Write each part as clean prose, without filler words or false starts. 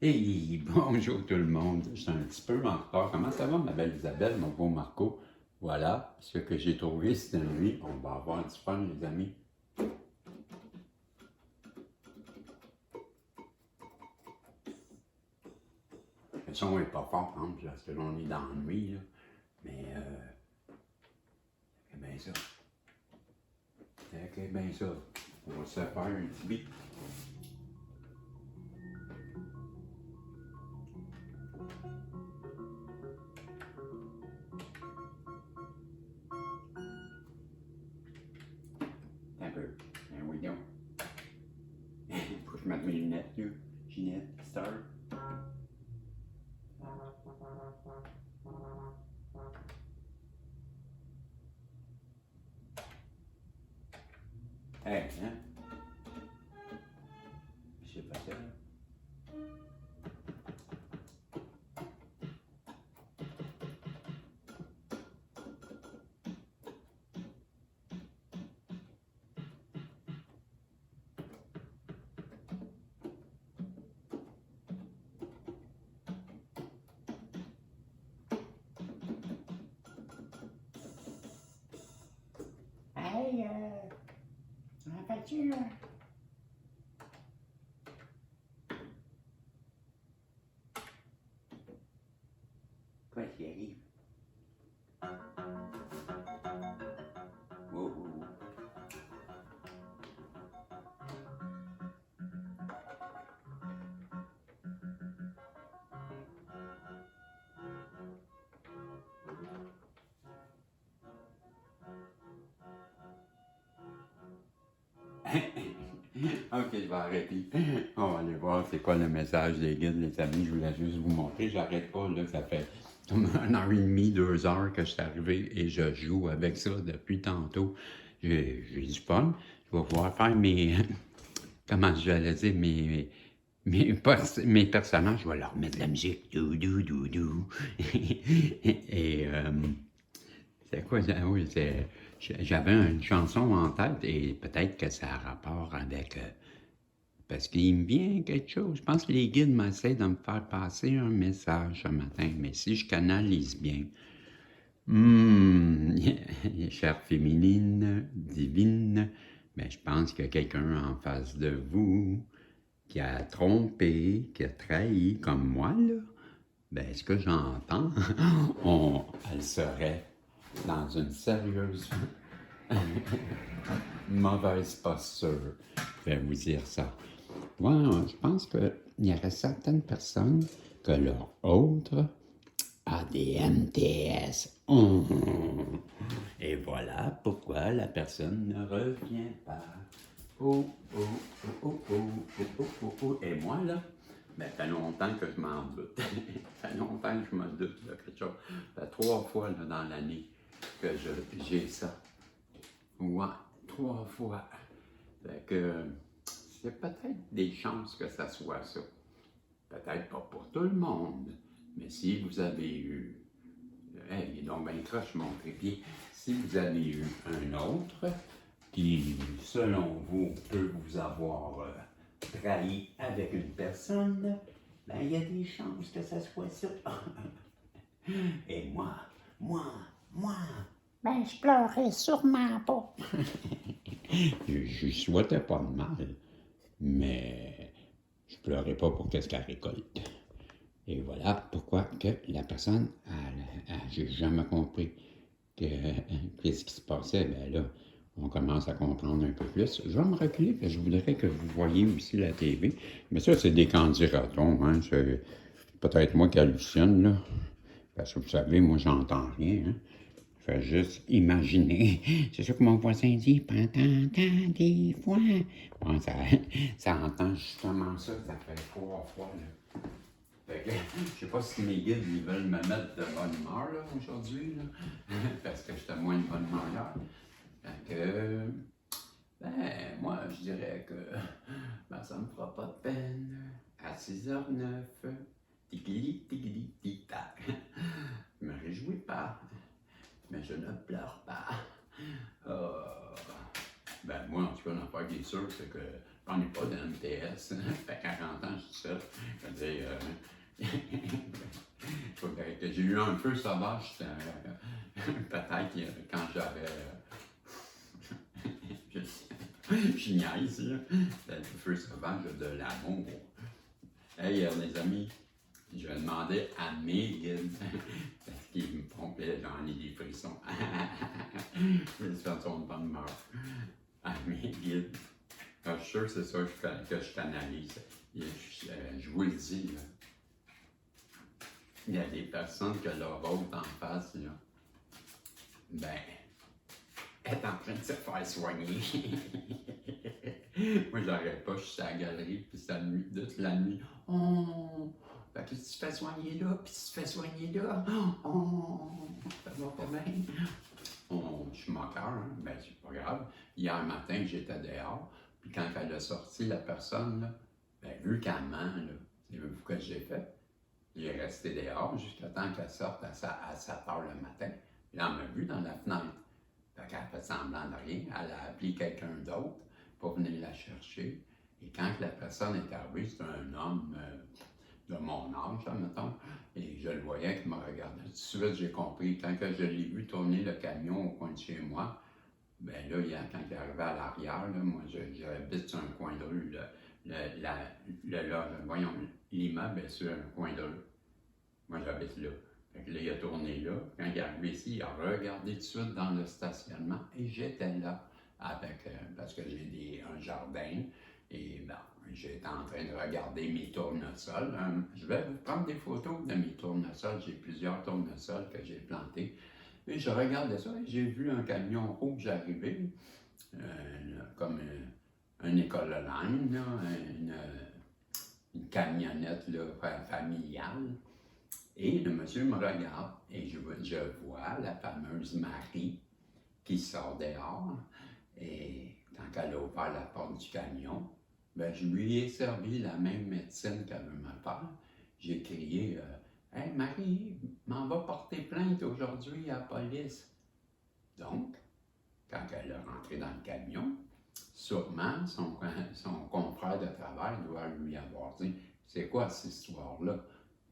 Hey, bonjour tout le monde. Je suis un petit peu en retard. Comment ça va, ma belle Isabelle, mon beau Marco? Voilà, ce que j'ai trouvé cette nuit. On va avoir du fun, les amis. Le son n'est pas fort, hein, parce que là, on est dans la nuit, là. Mais, c'est bien ça. C'est bien ça. On va se faire un petit beat. Un peu. Ben oui, donc. Faut que je mette mes lunettes, là. Ginette, Star. Hey, hein? C'est pas ça, là. Hey, comment fais-tu, là? Quoi qui arrive? Oh, oh, oh. Ok, je vais arrêter. On va aller voir c'est quoi le message des guides, les amis. Je voulais juste vous montrer. J'arrête pas, là. Ça fait comme 1 heure et demie, 2 heures que je suis arrivé et je joue avec ça depuis tantôt. J'ai du fun. Je vais pouvoir faire mes. Comment j'allais dire? Mes personnages. Je vais leur mettre de la musique. Dou, dou, dou, dou. Et. C'est quoi? Oui, j'avais une chanson en tête et peut-être que ça a rapport avec. Parce qu'il me vient quelque chose. Je pense que les guides m'essaient de me faire passer un message ce matin, mais si je canalise bien. Hum, chère féminine, divine, mais je pense qu'il y a quelqu'un en face de vous qui a trompé, qui a trahi, comme moi, là. Ben, ce que j'entends, elle serait dans une sérieuse mauvaise posture. Je vais vous dire ça. Moi, je pense qu'il y aurait certaines personnes que leur autre a des MTS. Et voilà pourquoi la personne ne revient pas. Oh, oh, oh, oh, oh, oh, oh, oh, oh. Et moi, là, ben, ça fait longtemps que je m'en doute. Ça fait longtemps que je me doute de quelque chose. Ça fait 3 fois là, dans l'année que j'ai ça. Ouais, 3 fois. Fait que c'est peut-être des chances que ça soit ça. Peut-être pas pour tout le monde, mais si vous avez eu, hey, il est donc bien croche mon trépied, si vous avez eu un autre qui, selon vous, peut vous avoir trahi avec une personne, ben il y a des chances que ça soit ça. Et moi, Ben, je pleurais sûrement pas. je souhaitais pas de mal, mais je pleurais pas pour qu'est-ce qu'elle récolte. Et voilà pourquoi que la personne, j'ai jamais compris qu'est-ce qui se passait. Ben là, on commence à comprendre un peu plus. Je vais me reculer, parce que je voudrais que vous voyiez aussi la TV. Mais ça, c'est des candidatons, hein. C'est peut-être moi qui hallucine, là. Parce que vous savez, moi, j'entends rien, hein. Je fais juste imaginer. C'est ça que mon voisin dit, t'entends des fois. Bon, ça entend justement ça, ça fait 3 fois, là. Fait que, je sais pas si mes guides ils veulent me mettre de bonne humeur là, aujourd'hui, là, parce que j'étais moins de bonne humeur hier. Fait que, ben, moi, je dirais que ben, ça me fera pas de peine. À 6h09, tigli, tigli, tic-tac. Je me réjouis pas, mais je ne pleure pas. Ben, moi, en tout cas, l'affaire qui est sûre, c'est que j'en ai pas de MTS. Ça fait 40 ans que je suis seul. Je veux dire, faudrait que j'ai eu un feu sauvage, peut-être quand j'avais. Je niaise, là. Le feu sauvage de l'amour. Hey, les amis, je vais demander à mes guides, parce qu'ils me font plaisir, j'en ai des frissons. Ils sont de bonne humeur. À mes guides. Je suis sûr que c'est ça que je canalise. Je vous le dis, là. Il y a des personnes que leur autre en face, là, ben, est en train de se faire soigner. Moi, j'arrête pas, je suis à la galerie, puis c'est la nuit, toute la nuit. Oh! Fait que tu te fais soigner là, puis tu te fais soigner là. Oh! Ça va pas bien. Oh, je suis moqueur, hein? Ben, c'est pas grave. Hier matin, j'étais dehors, puis quand elle a sorti, la personne, là, ben, vu qu'elle ment, là, savez-vous ce que j'ai fait? J'ai resté dehors jusqu'à temps qu'elle sorte à 7 h le matin. Puis là, elle m'a vu dans la fenêtre. Fait qu'elle a fait semblant de rien. Elle a appelé quelqu'un d'autre pour venir la chercher. Et quand la personne est arrivée, c'était un homme de mon âge, là, mettons. Et je le voyais qui me regardait. Tout de suite, j'ai compris. Quand que je l'ai vu tourner le camion au coin de chez moi, ben là, quand il est arrivé à l'arrière, là, moi, j'habite sur un coin de rue. Voyons, l'immeuble est sur un coin de rue. Moi, j'habite là. Fait que là, il a tourné là. Quand il est arrivé ici, il a regardé tout de suite dans le stationnement et j'étais là avec, parce que j'ai un jardin et ben, j'étais en train de regarder mes tournesols. Je vais vous prendre des photos de mes tournesols. J'ai plusieurs tournesols que j'ai plantés. Et je regardais ça et j'ai vu un camion rouge arriver, comme un Econoline, là, une camionnette là, familiale. Et le monsieur me regarde et je vois la fameuse Marie qui sort dehors. Et quand elle a ouvert la porte du camion, ben, je lui ai servi la même médecine qu'elle veut me faire. J'ai crié Hey Marie, m'en va porter plainte aujourd'hui à la police. Donc, quand elle est rentrée dans le camion, sûrement son confrère de travail doit lui avoir dit C'est quoi cette histoire-là?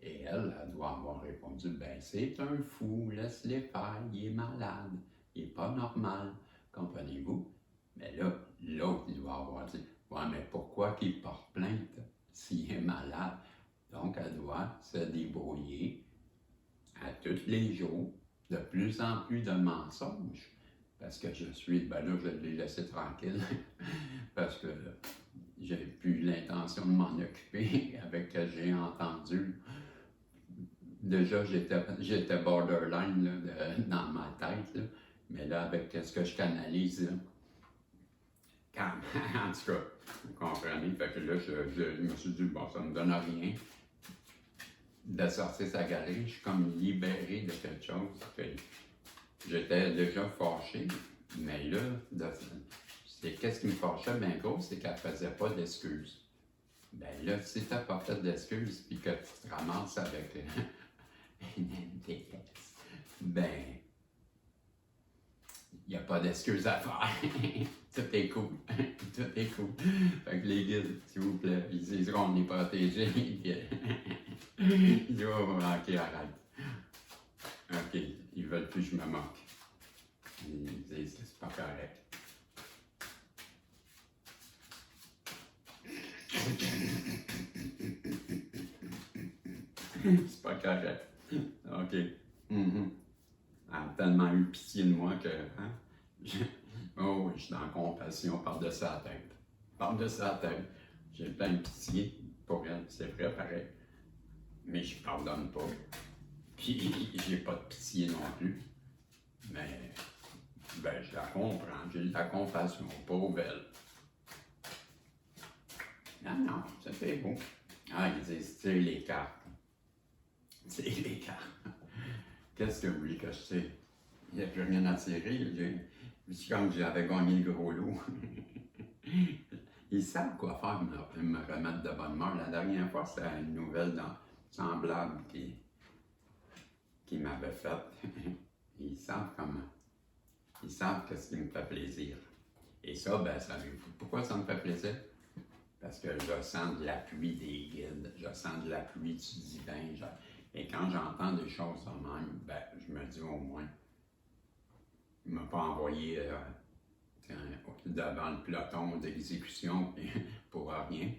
Et elle doit avoir répondu Ben, c'est un fou, laisse-les faire, il est malade, il n'est pas normal. Comprenez-vous? Mais là, l'autre, il doit avoir dit Ouais, mais pourquoi qu'il porte plainte s'il est malade? Donc, elle doit se débrouiller à tous les jours, de plus en plus de mensonges. Parce que ben là, je l'ai laissé tranquille, parce que j'ai plus l'intention de m'en occuper avec ce que j'ai entendu. Déjà, j'étais borderline là, dans ma tête, là. Mais là, avec ce que je canalise, là, en tout cas, vous comprenez, fait que là, je me suis dit, bon, ça ne me donne rien de sortir sa galerie, je suis comme libéré de quelque chose. J'étais déjà fâché, mais là, qu'est-ce qui me fâchait bien gros, c'est qu'elle ne faisait pas d'excuses. Ben là, si tu n'as pas fait d'excuses, puis que tu te ramasses avec une MTS, ben, il n'y a pas d'excuses à faire. Tout est cool. Tout est cool. Fait que les guides, s'il vous plaît, ils disent qu'on est protégés. Ils disent, oh, ok, arrête. Ok, ils veulent plus que je me moque. Ils disent que c'est pas correct. C'est pas correct. Ok. Elle a tellement eu pitié de moi que, oh, je suis dans la compassion par-dessus la tête. Par-dessus la tête. J'ai plein de pitié pour elle, c'est vrai, pareil. Mais je pardonne pas. Puis, j'ai pas de pitié non plus. Mais, ben, je la comprends. J'ai de la compassion, pauvre elle. Non, c'était beau. Ah, ils disent, tire les cartes. Tire les cartes. Qu'est-ce que vous voulez que je tire? Il n'y a plus rien à tirer. C'est comme j'avais gagné le gros lot. Ils savent quoi faire pour me remettre de bonne humeur. La dernière fois, c'était une nouvelle semblable qui m'avait fait. Ils savent comment. Ils savent ce qui me fait plaisir. Et ça, ben, savez-vous pourquoi ça me fait plaisir? Parce que je sens de l'appui des guides, je sens de l'appui du divin. Et quand j'entends des choses de même, ben, je me dis au moins, il ne m'a pas envoyé devant le peloton d'exécution pour rien.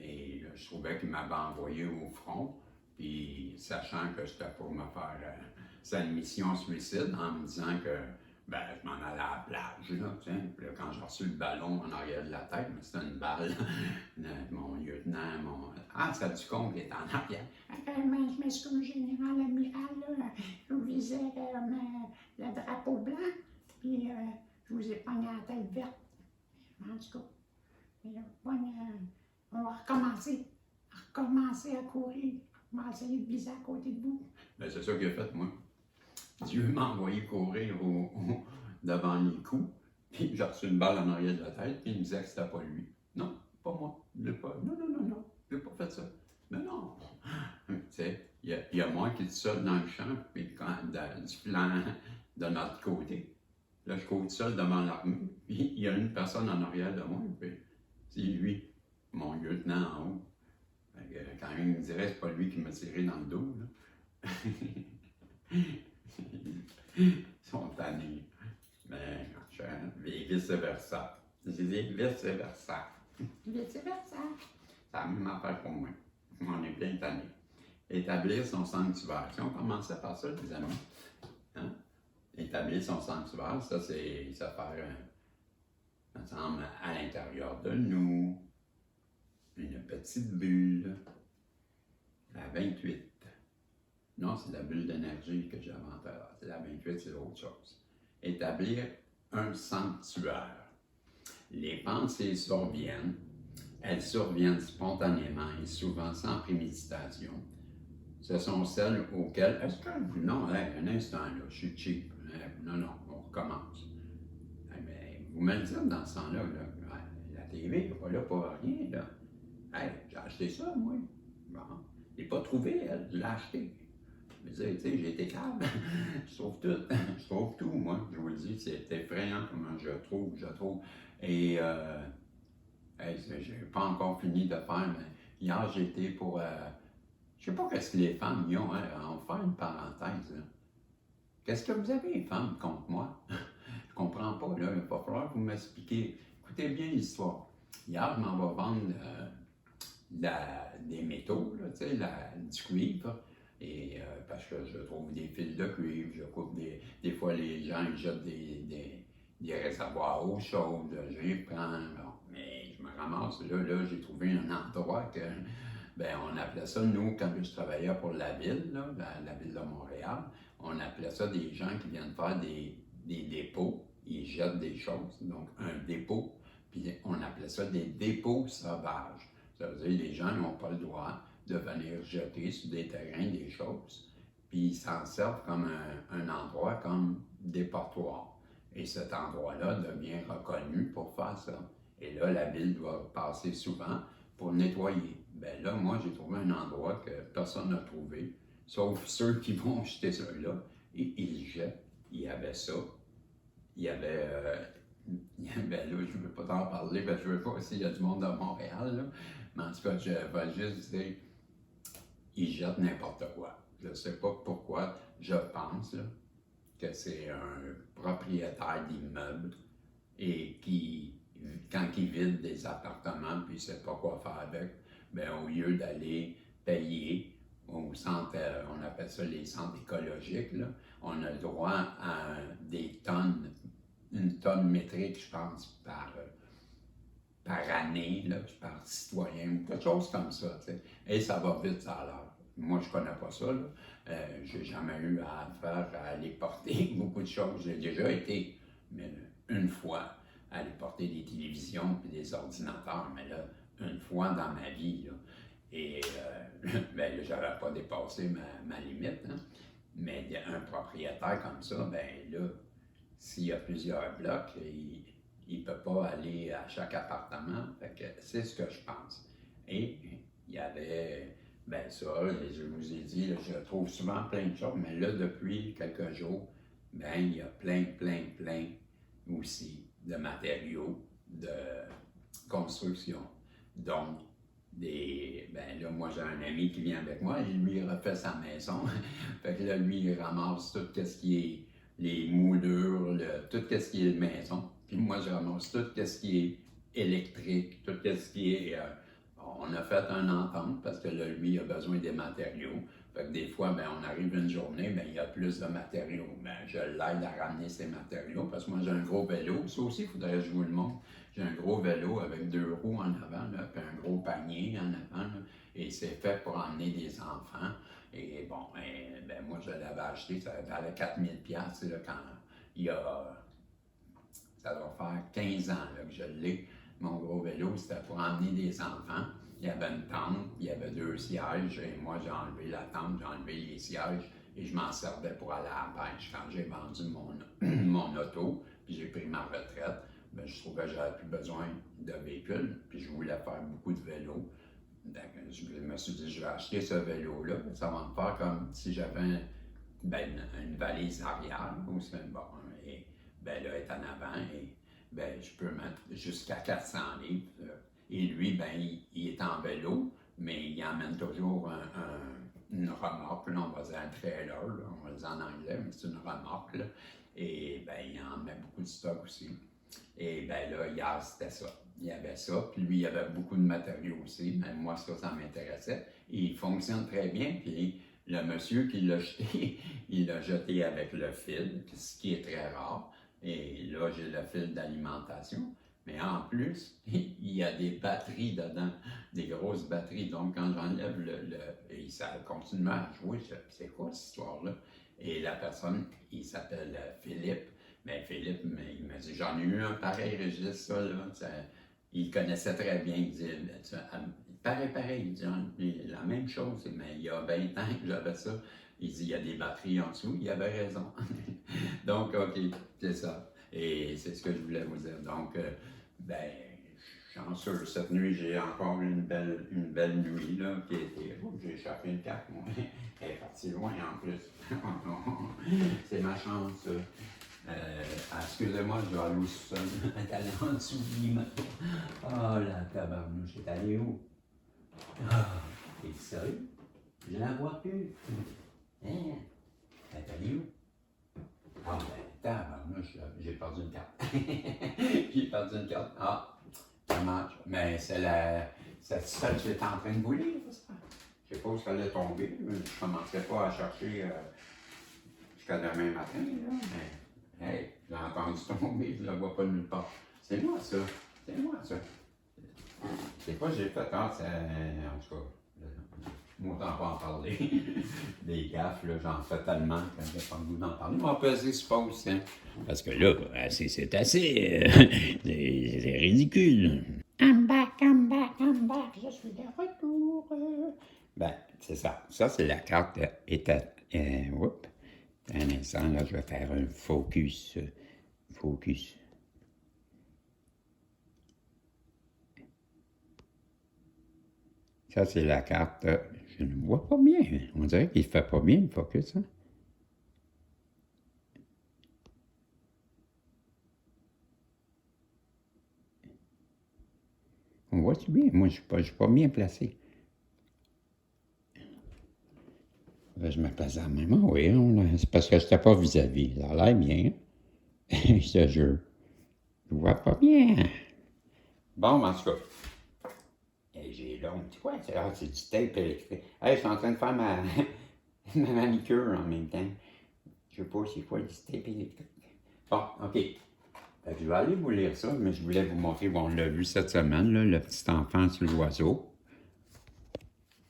Et je trouvais qu'il m'avait envoyé au front, puis sachant que c'était pour me faire sa mission suicide, en me disant que ben, je m'en allais à la plage, là, puis là, quand j'ai reçu le ballon en arrière de la tête, mais c'était une balle, mon lieutenant, Ah, ça du con qui est en arrière. Mais je m'excuse, général amiral, là, je visais le drapeau blanc, puis je vous ai pogné la tête verte. En tout cas, mais là, on va recommencer à courir. On va essayer de viser à côté de vous. Ben, c'est ça qu'il a fait, moi. Dieu m'a envoyé courir devant les coups, puis j'ai reçu une balle en arrière de la tête, puis il me disait que c'était pas lui. Non, pas moi. Je l'ai pas. Non, je n'ai pas fait ça. Mais non. Tu sais, il y a moi qui est seul dans le champ, puis du flanc de notre côté. Là, je cours seul devant l'armée, puis il y a une personne en arrière de moi, puis c'est lui, mon lieutenant en haut. Quand il me dirait, c'est pas lui qui m'a tiré dans le dos, là. Ils sont tannés. Mais, et vice-versa. Je dis vice-versa. Vice-versa. C'est la même affaire pour moi. On est bien tannés. Établir son sanctuaire. Si on commençait par ça, les amis, hein? Établir son sanctuaire, ça, c'est se faire, ensemble, à l'intérieur de nous, une petite bulle, la 28. Non, c'est la bulle d'énergie que j'invente. C'est la 28, c'est autre chose. Établir un sanctuaire. Les pensées surviennent. Elles surviennent spontanément et souvent sans préméditation. Ce sont celles auxquelles... Est-ce que... Non, un instant, là, je suis cheap. Non, on recommence. Mais vous me le dites dans ce temps-là, là, la TV n'est pas là pour rien, là. J'ai acheté ça, moi. Bon, je l'ai pas trouvé, elle, je l'ai acheté. Je me disais, tu sais, j'ai été calme. Je trouve tout. Je trouve tout, moi. Je vous le dis, c'est effrayant comment je trouve. Et, j'ai pas encore fini de faire, mais hier, j'ai été pour... je sais pas qu'est-ce que les femmes y ont, hein. On va faire une parenthèse, là. Qu'est-ce que vous avez, les femmes, contre moi? Je comprends pas, là. Il va falloir que vous m'expliquiez. Écoutez bien l'histoire. Hier, je m'en vais vendre des métaux, là, tu sais, du cuivre. Et parce que je trouve des fils de cuivre, je coupe des fois les gens ils jettent des réservoirs eau chaude, je les prends, bon, mais je me ramasse, là j'ai trouvé un endroit que, ben on appelait ça, nous, quand je travaillais pour la ville, là, la ville de Montréal, on appelait ça des gens qui viennent faire des dépôts, ils jettent des choses, donc un dépôt, puis on appelait ça des dépôts sauvages. Ça veut dire que les gens n'ont pas le droit de venir jeter sur des terrains des choses, puis ils s'en servent comme un endroit comme déportoir. Et cet endroit-là devient reconnu pour faire ça. Et là, la ville doit passer souvent pour nettoyer. Ben là, moi, j'ai trouvé un endroit que personne n'a trouvé, sauf ceux qui vont jeter ça là, et ils jettent. Il y avait ça. Il y avait là, je ne veux pas t'en parler, parce que je ne veux pas s'il y a du monde de Montréal, là. Mais en tout cas, je vais juste dire, ils jettent n'importe quoi. Je ne sais pas pourquoi, je pense là, que c'est un propriétaire d'immeuble et qui, quand il vide des appartements puis il ne sait pas quoi faire avec, bien, au lieu d'aller payer au centre, on appelle ça les centres écologiques, là, on a le droit à des tonnes, une tonne métrique, je pense, par année, là, par citoyen, ou quelque chose comme ça, tu sais. Et ça va vite, ça a l'air. Moi, je connais pas ça, là. J'ai jamais eu à faire, à aller porter beaucoup de choses. J'ai déjà été, mais une fois, à aller porter des télévisions et des ordinateurs, mais là, une fois dans ma vie, là. Et, ben là, j'avais pas dépassé ma limite, hein. Mais un propriétaire comme ça, ben là, s'il y a plusieurs blocs, il ne peut pas aller à chaque appartement. Fait que c'est ce que je pense. Et il y avait, ben ça, je vous ai dit, là, je trouve souvent plein de choses, mais là, depuis quelques jours, ben il y a plein aussi de matériaux, construction. Donc, ben là, moi, j'ai un ami qui vient avec moi, et lui, il refait sa maison. Fait que là, lui, il ramasse tout ce qui est les moulures, tout ce qui est maison. Puis moi, je ramasse tout ce qui est électrique, tout ce qui est... on a fait une entente parce que là, lui, il a besoin des matériaux. Fait que des fois, ben, on arrive une journée, ben, il y a plus de matériaux. Ben, je l'aide à ramener ces matériaux parce que moi, j'ai un gros vélo. Ça aussi, il faudrait que je vous le montre. J'ai un gros vélo avec 2 roues en avant, là, puis un gros panier en avant. Là, et c'est fait pour emmener des enfants. Et bon, ben, moi, je l'avais acheté, ça valait 4000 $, là, quand il y a... Ça doit faire 15 ans là, que je l'ai. Mon gros vélo, c'était pour emmener des enfants. Il y avait une tente, il y avait 2 sièges, et moi, j'ai enlevé la tente, j'ai enlevé les sièges, et je m'en servais pour aller à la pêche. Quand j'ai vendu mon auto, puis j'ai pris ma retraite, ben, je trouvais que j'avais plus besoin de véhicule, puis je voulais faire beaucoup de vélo. Donc, je me suis dit, je vais acheter ce vélo-là, ça va me faire comme si j'avais une valise arrière, ou bon, et ben là, elle est en avant, et ben, je peux mettre jusqu'à 400 livres. Et lui, ben, il est en vélo, mais il emmène toujours une remorque, là, on va dire un trailer, là, on va le dire en anglais, mais c'est une remorque, là, et ben, il en met beaucoup de stock aussi. Et ben là, hier, c'était ça. Il y avait ça, puis lui, il y avait beaucoup de matériaux aussi, mais moi, ça m'intéressait. Et il fonctionne très bien, puis le monsieur qui l'a jeté, il l'a jeté avec le fil, ce qui est très rare. Et là, j'ai le fil d'alimentation. Mais en plus, il y a des batteries dedans, des grosses batteries. Donc, quand j'enlève et ça continue à jouer, c'est quoi cette histoire-là? Et la personne, il s'appelle Philippe. Mais Philippe, il m'a dit, j'en ai eu un pareil, Régis, ça, là. Il connaissait très bien. Il dit, pareil, il dit, la même chose, mais il y a 20 ans que j'avais ça. Il dit, il y a des batteries en dessous. Il avait raison. Donc, OK, c'est ça. Et c'est ce que je voulais vous dire. Donc, ben, chanceux. Cette nuit, j'ai encore une belle nuit, là, qui a été... Oh, j'ai échappé une carte, moi. Elle est partie loin, en plus. C'est ma chance. Excusez-moi, je vais aller au sol. Elle est allée en dessous de l'immeuble. Oh, la tabarnouche, elle est allée où? Ah, t'es sérieux? Je la vois plus. Hein? Elle est allée où? Ah, ben, tabarnouche, j'ai perdu une carte. J'ai perdu une carte. Ah, ça marche. Mais c'est celle qui est en train de bouler, ça. Je sais pas où ça allait tomber. Je ne commencerai pas à chercher jusqu'à demain matin, là. Mais, hey, j'ai entendu tomber, je la vois pas nulle part. C'est moi, ça. C'est moi, ça. C'est quoi j'ai fait? Ah, c'est... En tout cas, moi, t'en pas en parler. Des gaffes, là, j'en fais tellement que j'ai pas le goût d'en parler. On va peser ce poste, hein. Parce que là, c'est assez. C'est ridicule. I'm back, je suis de retour. Ben, c'est ça. Ça, c'est la carte état. Oups. Un instant, là, je vais faire un focus. Focus. Ça, c'est la carte. Je ne vois pas bien. On dirait qu'il ne fait pas bien le focus. Hein? On voit-tu bien? Moi, je ne suis pas bien placé. Je me place à la même. Oui, c'est parce que je n'étais pas vis-à-vis. Ça a l'air bien. Je te jure. Je vois pas bien. Bon, en tout cas. J'ai long. C'est quoi? C'est du tape électrique. Hey, je suis en train de faire ma manicure en même temps. Je sais pas c'est quoi du tape électrique. Bon, OK. Je vais aller vous lire ça, mais je voulais vous montrer, bon, on l'a vu cette semaine, là, le petit enfant sur l'oiseau.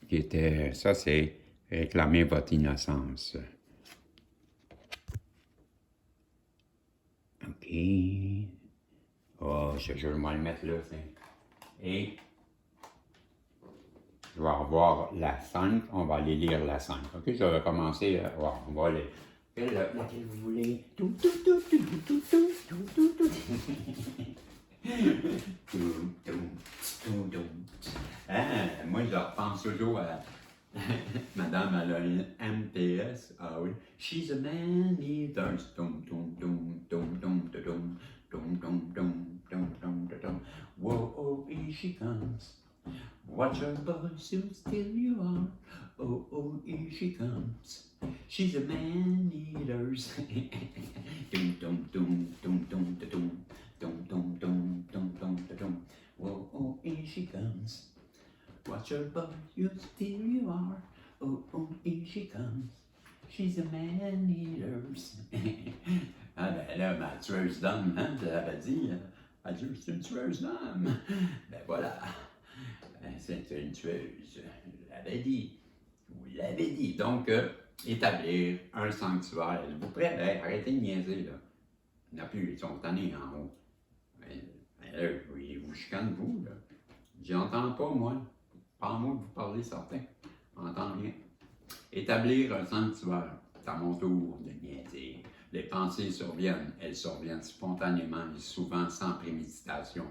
Qui était. Ça, c'est réclamer votre innocence. OK. Oh, je vais le mettre là, tiens. Et je vais revoir la 5. On va aller lire la 5. OK, je vais commencer. On va aller. Laquelle vous voulez? Moi, je repense toujours à Madame, elle a une MTS. Ah oui. She's a man eater. Whoa, oh, here she comes. Watch her boy, so still you are. Oh, oh, here she comes. She's a man-eater. Dum, dum, dum, dum, dum, da, dum. Dum, dum, dum, dum, dum, da, dum. Whoa, oh, here she comes. Watch her boy, you still you are. Oh, oh, here she comes. She's a man-eater. Ah ben là, ma tueuse d'homme, hein, je l'avais dit. Adieu, c'est une tueuse d'homme. Ben voilà. C'est une tueuse. Je l'avais dit. Vous l'avez dit. Donc, établir un sanctuaire. Vous prêt? Hey, arrêtez de niaiser, là. Il n'y en a plus, ils sont tannés en haut. Mais là, vous chicanez, vous, là. J'entends pas, moi. Pas en mot que vous parlez, certains. J'entends rien. Établir un sanctuaire. C'est à mon tour de niaiser. Les pensées surviennent. Elles surviennent spontanément et souvent sans préméditation.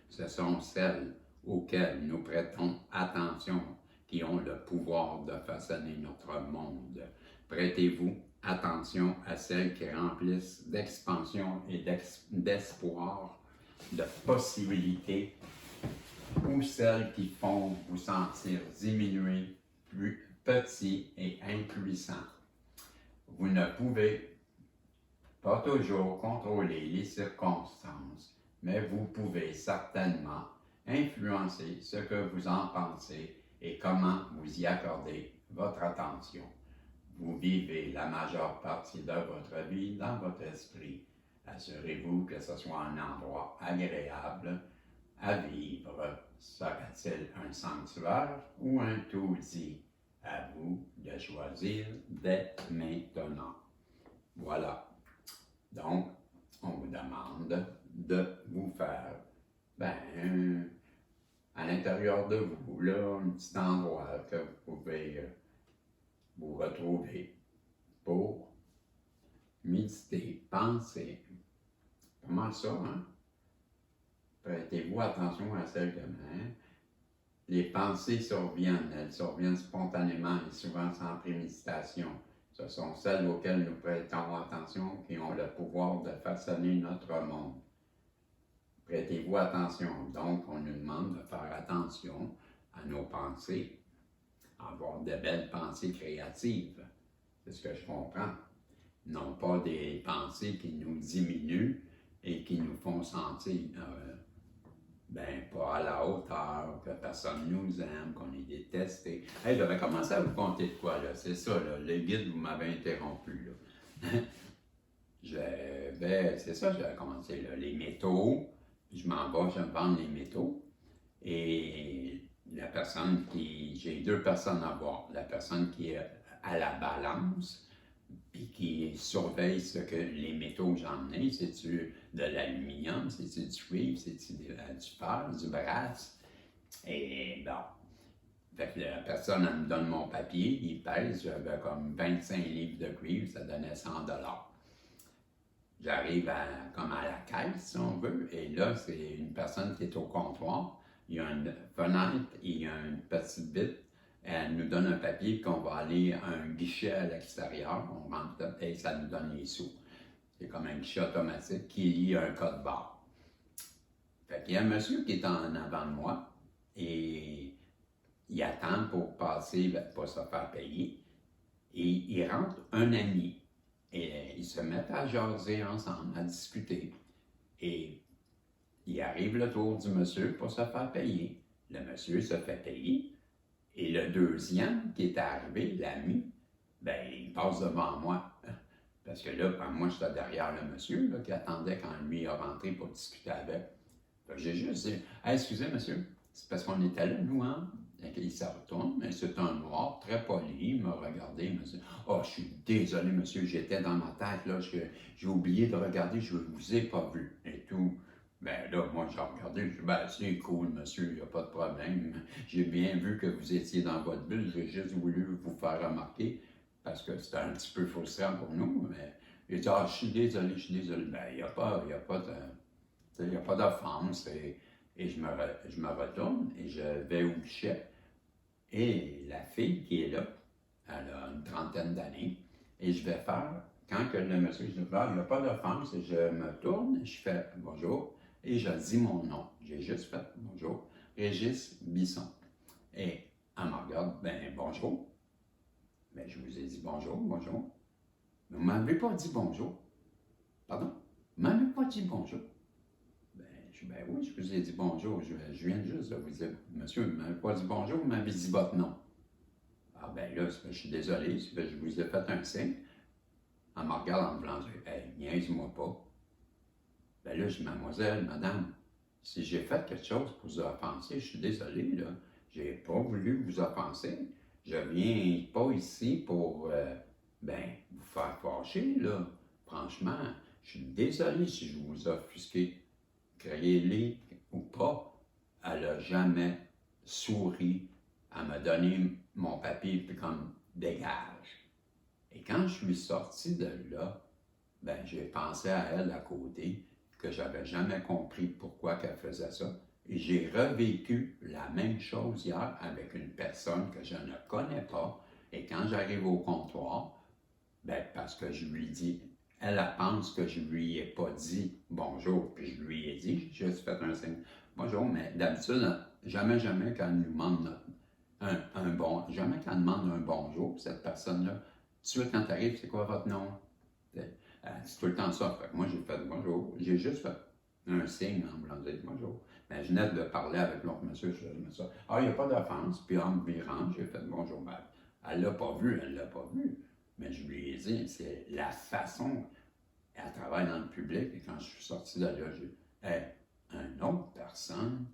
Ce sont celles auxquelles nous prêtons attention qui ont le pouvoir de façonner notre monde. Prêtez-vous attention à celles qui remplissent d'expansion et d'espoir, de possibilités, ou celles qui font vous sentir diminué, plus petit et impuissant. Vous ne pouvez pas toujours contrôler les circonstances, mais vous pouvez certainement influencer ce que vous en pensez et comment vous y accordez votre attention. Vous vivez la majeure partie de votre vie dans votre esprit. Assurez-vous que ce soit un endroit agréable à vivre. Sera-t-il un sanctuaire ou un taudis? À vous de choisir dès maintenant. Voilà. Donc, on vous demande de vous faire, à l'intérieur de vous, là, un petit endroit que vous pouvez vous retrouver pour méditer, penser. Comment ça, hein? Prêtez-vous attention à celle que les pensées surviennent, elles surviennent spontanément et souvent sans préméditation. Ce sont celles auxquelles nous prêtons attention qui ont le pouvoir de façonner notre monde. Prêtez-vous attention. Donc, on nous demande de faire attention à nos pensées, avoir de belles pensées créatives. C'est ce que je comprends. Non pas des pensées qui nous diminuent et qui nous font sentir pas à la hauteur, que personne nous aime, qu'on est détesté. Hey, j'avais commencé à vous conter de quoi, là. C'est ça, là. Le guide, vous m'avez interrompu, là. C'est ça, j'avais commencé, là. Les métaux, je m'en vais, je me vends les métaux. Et j'ai deux personnes à voir. La personne qui est à la balance, puis qui surveille ce que les métaux que j'en ai, c'est-tu de l'aluminium, c'est-tu du cuivre, c'est-tu du fer, du brass, et bon. Fait que la personne, elle me donne mon papier, il pèse, j'avais comme 25 livres de cuivre, ça donnait 100 $. J'arrive comme à la caisse, si on veut, et là, c'est une personne qui est au comptoir, il y a une fenêtre, il y a une petite vitre. Elle nous donne un papier qu'on va aller à un guichet à l'extérieur, on rentre et ça nous donne les sous. C'est comme un guichet automatique qui lit un code barre. Fait qu'il y a un monsieur qui est en avant de moi et il attend pour passer, pour se faire payer. Et il rentre un ami et ils se mettent à jaser ensemble, à discuter. Et il arrive le tour du monsieur pour se faire payer. Le monsieur se fait payer. Et le deuxième qui est arrivé, l'ami, il passe devant moi. Parce que là, moi, j'étais derrière le monsieur là, qui attendait quand lui est rentré pour discuter avec. J'ai juste dit, hey, excusez, monsieur, c'est parce qu'on était là, nous, hein? Et il se retourne, mais c'est un noir très poli, il m'a regardé, il m'a dit, oh, je suis désolé, monsieur, j'étais dans ma tête, là, j'ai oublié de regarder, je ne vous ai pas vu, et tout. Là, moi, j'ai regardé, je dis, c'est cool, monsieur, il n'y a pas de problème. J'ai bien vu que vous étiez dans votre bulle, j'ai juste voulu vous faire remarquer, parce que c'était un petit peu frustrant pour nous, mais il dit, je suis désolé. Il n'y a pas d'offense, et je me retourne, et je vais au guichet, et la fille qui est là, elle a une trentaine d'années, et je vais faire, quand que le monsieur dit, il n'y a pas d'offense, et je me tourne, je fais, bonjour. et je dis mon nom. J'ai juste fait bonjour, Régis Bisson. Et elle me regarde, ben bonjour. Ben je vous ai dit bonjour, bonjour. Mais vous ne m'avez pas dit bonjour. Pardon? Vous ne m'avez pas dit bonjour. Ben oui, je vous ai dit bonjour. Je viens juste de vous dire, monsieur, vous ne m'avez pas dit bonjour, vous m'avez dit votre nom. Ah ben là, je suis désolé, je vous ai fait un signe. Elle me regarde en me voulant dire, hey, niaise-moi pas. Ben là, je dis, mademoiselle, madame, si j'ai fait quelque chose pour vous offenser, je suis désolé, là. J'ai pas voulu vous offenser. Je viens pas ici pour, vous faire fâcher, là. Franchement, je suis désolé si je vous ai offusqué. Créez-les ou pas, elle n'a jamais souri à me donner mon papier, puis comme, dégage. Et quand je suis sorti de là, ben j'ai pensé à elle à côté, que j'avais jamais compris pourquoi qu'elle faisait ça. Et j'ai revécu la même chose hier avec une personne que je ne connais pas. Et quand j'arrive au comptoir, ben parce que je lui dis, elle pense que je lui ai pas dit bonjour, puis je lui ai dit, j'ai juste fait un signe bonjour, mais d'habitude, jamais qu'elle nous demande jamais qu'elle demande un bonjour, cette personne-là, tout de suite quand tu arrives, c'est quoi votre nom? C'est tout le temps ça. Fait que moi, j'ai fait bonjour. J'ai juste fait un signe en voulant dire bonjour. Mais je venais de parler avec l'autre monsieur, je me ça. Ah, il n'y a pas d'offense. Puis en me virant, j'ai fait bonjour. Ben, elle ne l'a pas vu, elle ne l'a pas vu. Mais je lui ai dit, c'est la façon. Elle travaille dans le public. Et quand je suis sorti de là, j'ai dit, hey, une autre personne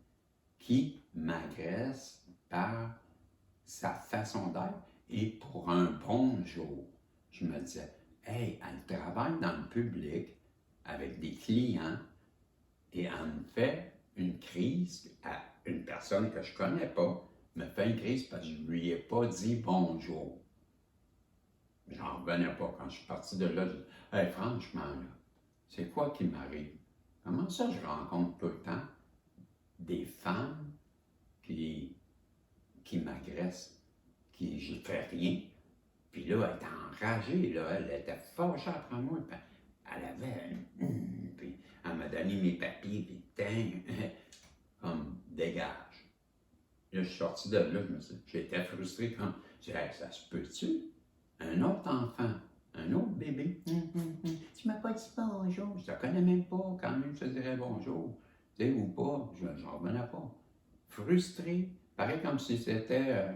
qui m'agresse par sa façon d'être et pour un bonjour. Je me disais, hey, elle travaille dans le public avec des clients et elle me fait une crise à une personne que je ne connais pas, me fait une crise parce que je ne lui ai pas dit bonjour. J'en revenais pas. Quand je suis parti de là, je dis, hey, franchement, là, c'est quoi qui m'arrive? Comment ça je rencontre tout le temps des femmes qui m'agressent, qui j'y fais rien? Puis là, elle était enragée, là, elle était fâchée après moi. Puis elle avait puis elle m'a donné mes papiers, puis comme dégage. Là, je suis sorti de là, j'étais frustré comme, je disais, hey, ça se peut-tu? Un autre enfant, un autre bébé, tu m'as pas dit bonjour, je te connais même pas, quand même, je te dirais bonjour, tu sais, ou pas, j'en revenais pas. Frustré, pareil comme si c'était.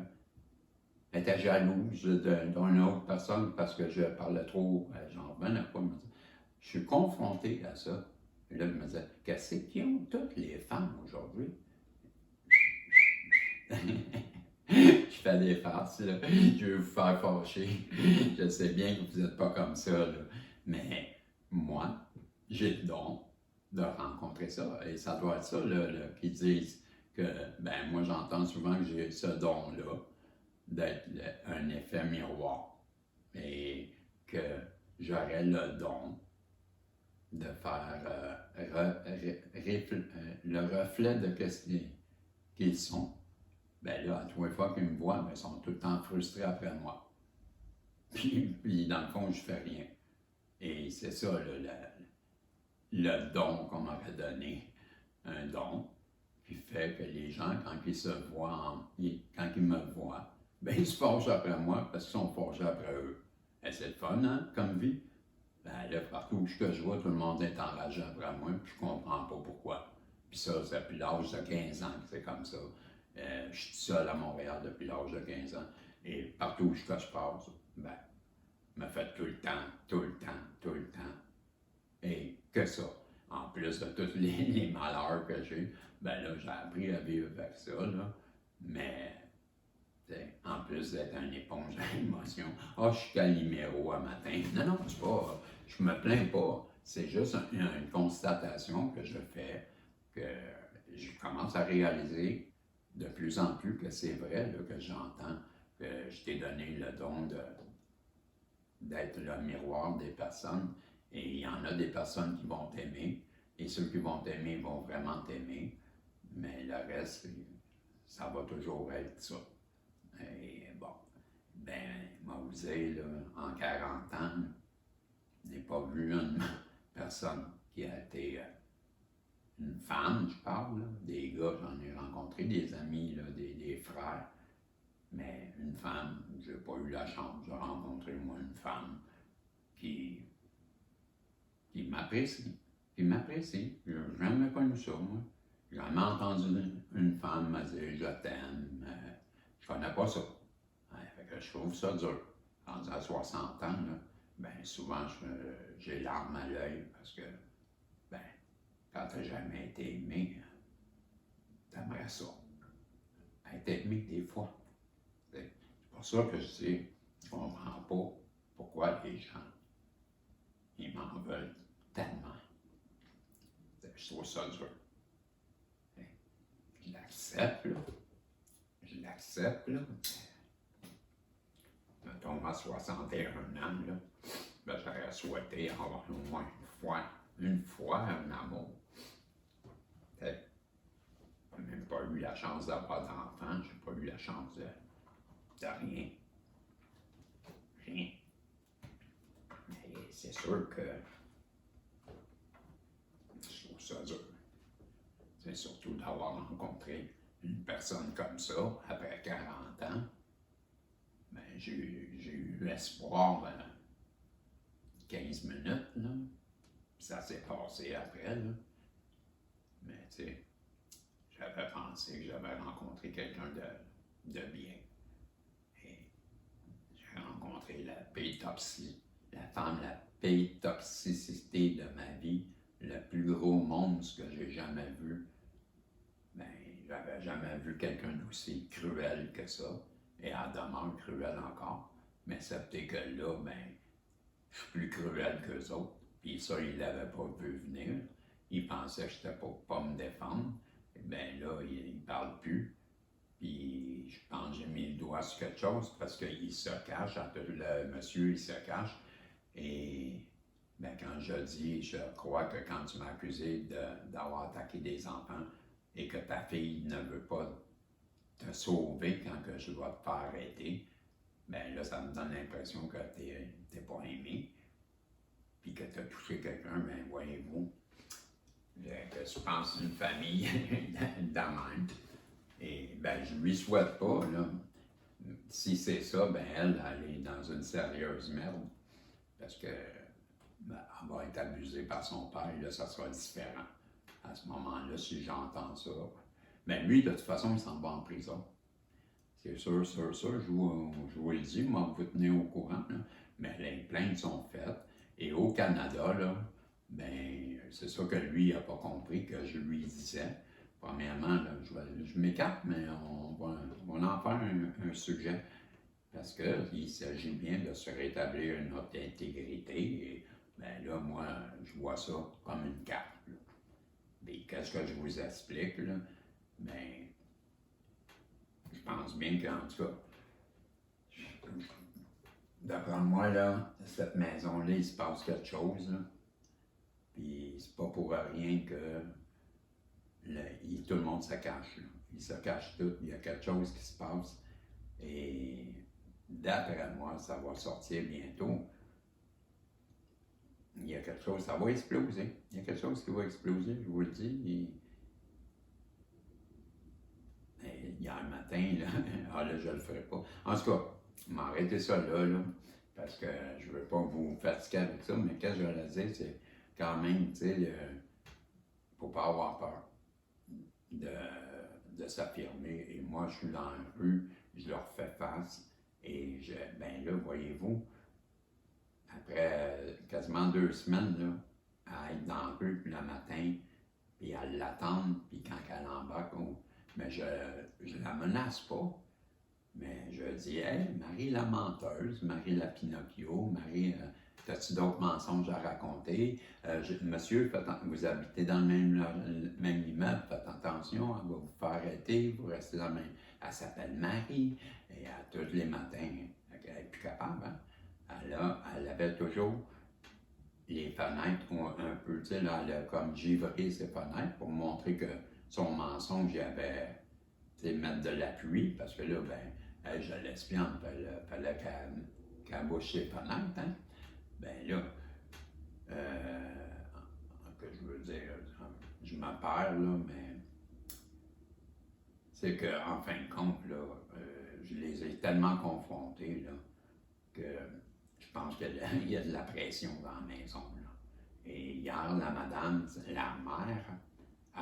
Elle était jalouse d'une autre personne parce que je parlais trop, j'en revenais pas. Je suis confronté à ça. Et là, je me disais, qu'est-ce qu'ils ont toutes les femmes aujourd'hui? Je fais des farces, là. Je veux vous faire fâcher. Je sais bien que vous n'êtes pas comme ça, là. Mais moi, j'ai le don de rencontrer ça. Et ça doit être ça, là, qu'ils disent que, ben moi, j'entends souvent que j'ai ce don-là d'être un effet miroir et que j'aurais le don de faire le reflet de ce qu'ils sont. Ben là, à tous les fois qu'ils me voient, ben, ils sont tout le temps frustrés après moi. Puis dans le fond, je fais rien. Et c'est ça, le don qu'on m'aurait donné. Un don qui fait que les gens, quand ils se voient, quand ils me voient, ben ils se fâchent après moi parce qu'ils sont fâchés après eux. Et c'est le fun, hein, comme vie. Ben là, partout où je vois, tout le monde est enragé après moi, puis je comprends pas pourquoi. Puis ça, c'est depuis l'âge de 15 ans que c'est comme ça. Je suis seul à Montréal depuis l'âge de 15 ans. Et partout où je passe, ben, me fait tout le temps. Et que ça. En plus de tous les malheurs que j'ai, ben là, j'ai appris à vivre avec ça, là. Mais, en plus d'être une éponge à émotions, je suis Calimero à matin. Non, c'est pas, je me plains pas. C'est juste une constatation que je fais, que je commence à réaliser de plus en plus que c'est vrai, là, que j'entends que je t'ai donné le don d'être le miroir des personnes. Et il y en a des personnes qui vont t'aimer, et ceux qui vont t'aimer vont vraiment t'aimer, mais le reste, ça va toujours être ça. Et bon, moi vous dire, là, en 40 ans, je n'ai pas vu une personne qui a été une femme, je parle, là, des gars, j'en ai rencontré, des amis, là, des frères, mais une femme, j'ai pas eu la chance de rencontrer, moi, une femme qui, qui m'apprécie, J'ai jamais connu ça, moi. J'ai jamais entendu une femme me dire je t'aime. Je connais pas ça. Ouais, fait que je trouve ça dur. Rendu à 60 ans, là, ben souvent j'ai larmes à l'œil parce que ben, quand t'as jamais été aimé, t'aimerais ça. Être aimé des fois. C'est pour ça que je dis, je comprends pas pourquoi les gens, ils m'en veulent tellement. Je trouve ça dur. Je l'accepte, là. Je l'accepte, là. Mettons, à 61 ans, là, ben, j'aurais souhaité avoir au moins une fois un amour. Je n'ai même pas eu la chance d'avoir d'enfant, j'ai pas eu la chance de rien. Rien. Mais c'est sûr que je trouve ça dur. C'est surtout d'avoir rencontré une personne comme ça après 40 ans. Ben, j'ai eu l'espoir 15 minutes, là. Puis ça s'est passé après, là. Mais tu sais, j'avais pensé que j'avais rencontré quelqu'un de bien. Et j'ai rencontré la femme la pire toxicité de ma vie, le plus gros monstre que j'ai jamais vu. Ben, j'avais jamais vu quelqu'un d'aussi cruel que ça. Et elle demeure cruelle encore. Mais cette que-là, ben, je suis plus cruel qu'eux autres. Puis ça, ils l'avaient pas vu venir. Ils pensaient que j'étais pour pas me défendre. Et ben là, ils parlent plus. Puis je pense que j'ai mis le doigt sur quelque chose parce qu'il se cache. Le monsieur, il se cache. Et ben, quand je dis, je crois que quand tu m'as accusé d'avoir attaqué des enfants et que ta fille ne veut pas te sauver quand que je vais te faire arrêter, ben là, ça me donne l'impression que t'es pas aimé, puis que tu as touché quelqu'un, ben voyez-vous, que je pense une famille de même. Et ben, je lui souhaite pas, là. Si c'est ça, ben elle est dans une sérieuse merde, parce que ben, elle va être abusée par son père, et là, ça sera différent. À ce moment-là, si j'entends ça, ben lui, de toute façon, il s'en va en prison. C'est sûr, je vous le dis, moi, vous tenez au courant, là, mais les plaintes sont faites. Et au Canada, là, ben, c'est ça que lui n'a pas compris, que je lui disais. Premièrement, là, je m'écarte, mais on va en faire un sujet. Parce qu'il s'agit bien de se rétablir notre intégrité. Et ben là, moi, je vois ça comme une carte. Et qu'est-ce que je vous explique, là? Ben, je pense bien qu'en tout cas, d'après moi, là, cette maison-là, il se passe quelque chose, là. Puis c'est pas pour rien que tout le monde se cache, là. Ils se cachent tout, il y a quelque chose qui se passe. Et d'après moi, ça va sortir bientôt. Il y a quelque chose, ça va exploser. Il y a quelque chose qui va exploser, je vous le dis. Hier matin, là, je le ferai pas. En tout cas, m'arrêtez ça là, parce que je veux pas vous fatiguer avec ça, mais qu'est-ce que je voulais dire, c'est quand même, tu sais, faut pas avoir peur de s'affirmer. Et moi, je suis dans la rue, je leur fais face, et ben là, voyez-vous, après quasiment 2 semaines, là, à être dans la rue, puis le matin, puis à l'attendre, puis quand elle embarque, mais je la menace pas, mais je dis, hey, Marie la menteuse, Marie la Pinocchio, Marie, as-tu d'autres mensonges à raconter? Monsieur, vous habitez dans le même immeuble, faites attention, elle va vous faire arrêter, vous restez dans le même. Elle s'appelle Marie, et à tous les matins, elle n'est plus capable, hein? Elle avait toujours les fenêtres un peu, tu sais, là, elle a comme givré ses fenêtres pour montrer que son mensonge, il avait, tu sais, mettre de l'appui, parce que là, ben, elle, je l'espionne, fallait qu'elle bouche ses fenêtres, hein. Ben là, que je veux dire, je me perds, là, mais c'est qu'en fin de compte, là, je les ai tellement confrontés, là, que je pense qu'il y a de la pression dans la maison, là. Et hier, la madame, la mère,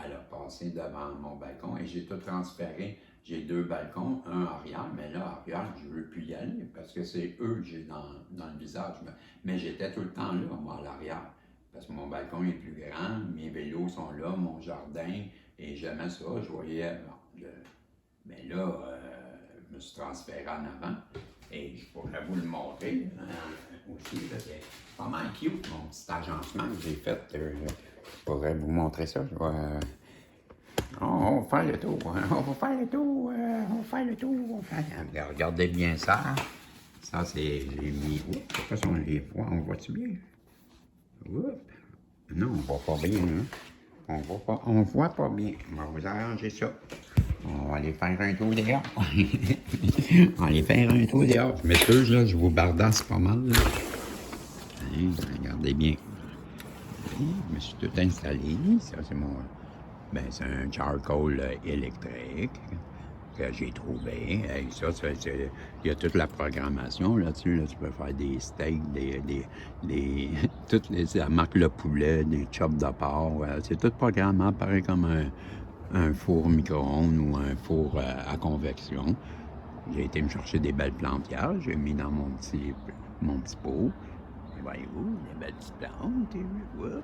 elle a passé devant mon balcon et j'ai tout transféré. J'ai 2 balcons, un arrière, mais là, arrière, je ne veux plus y aller parce que c'est eux que j'ai dans le visage. Mais j'étais tout le temps là, moi, à l'arrière. Parce que mon balcon est plus grand, mes vélos sont là, mon jardin, et j'aimais ça, je voyais. Bon, mais là, je me suis transféré en avant et je pourrais vous le montrer aussi. C'est pas mal cute, mon petit agencement que j'ai fait. Je pourrais vous montrer ça. On va faire le tour. On va faire le tour. On va faire le tour. Regardez bien ça. Ça, c'est. J'ai mis. Oups, je sais pas si on les voit. On voit-tu bien? Oups. Non, on voit pas bien. Hein? On voit pas bien. On va vous arranger ça. On va aller faire un tour dehors. On va aller faire un tour dehors. Je m'excuse, là, je vous bardasse pas mal. Là. Hein, regardez bien. Je me suis tout installé. Ça, c'est mon. Ben, c'est un charcoal électrique que j'ai trouvé. Et ça, il y a toute la programmation là-dessus. Là, tu peux faire des steaks, toutes ça marque le poulet, des chops de porc. C'est tout programmable, pareil comme un four micro-ondes ou un four à convection. J'ai été me chercher des belles plantières. J'ai mis dans mon petit pot. Et voyez-vous, des belles petites plantes. Et voilà.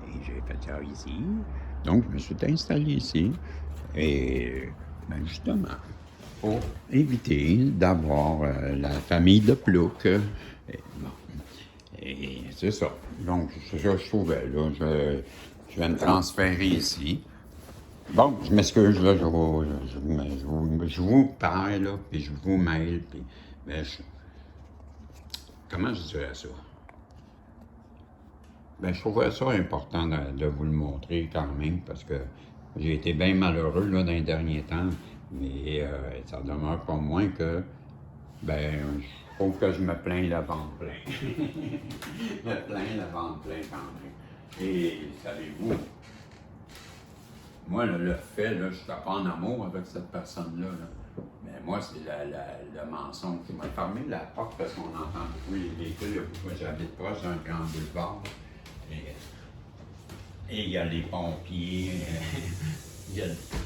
Et j'ai fait ça ici. Donc, je me suis installé ici. Et ben justement, pour éviter d'avoir la famille de ploucs. Et c'est ça. Donc, c'est ça que je trouvais. Là. Je vais me transférer ici. Bon, je m'excuse, là, je vous parle, là, puis je vous mêle, puis... Ben, comment je dirais ça? Ben, je trouvais ça important de vous le montrer quand même, parce que j'ai été bien malheureux, là, dans les derniers temps, mais ça demeure pas moins que, ben, je trouve que je me plains le ventre plein. Je me plains le ventre plein quand même. Et, savez-vous, moi, là, le fait, là, je suis pas en amour avec cette personne-là, là. Mais moi, c'est le mensonge. Je m'a fermé la porte parce qu'on entend beaucoup les véhicules. Moi, j'habite proche d'un grand boulevard. Et il y a les pompiers.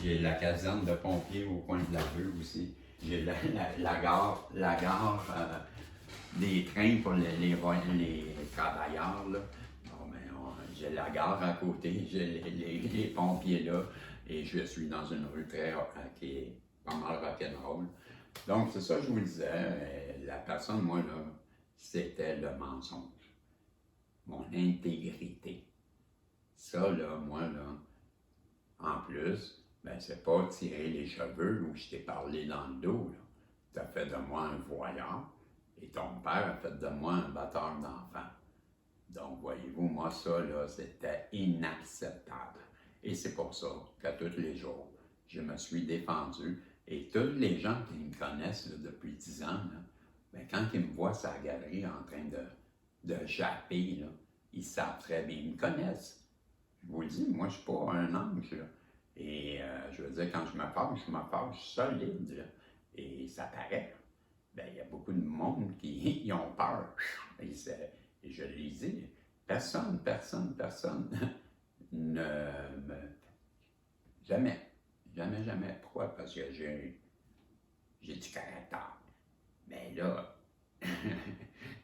J'ai la caserne de pompiers au coin de la rue aussi. J'ai la gare des trains pour les travailleurs, là. Bon, ben, j'ai la gare à côté, j'ai les pompiers là, et je suis dans une rue qui est pas mal rock'n'roll. Donc, c'est ça que je vous disais, la personne, moi, là, c'était le mensonge, mon intégrité. Ça, là, moi, là, en plus, ben, c'est pas tirer les cheveux ou je t'ai parlé dans le dos, là. T'as fait de moi un voyant. Et ton père a fait de moi un batteur d'enfants. Donc, voyez-vous, moi, ça, là, c'était inacceptable. Et c'est pour ça qu'à tous les jours, je me suis défendu. Et tous les gens qui me connaissent là, depuis 10 ans, là, ben, quand ils me voient sur la galerie en train de japper, là, ils savent très bien, ils me connaissent. Je vous le dis, moi, je ne suis pas un ange. Là. Et je veux dire, quand je me fâche solide. Là, et ça paraît. Ben, il y a beaucoup de monde qui ont peur. Et je les dis, personne ne me... Jamais. Pourquoi? Parce que j'ai du caractère. Mais là,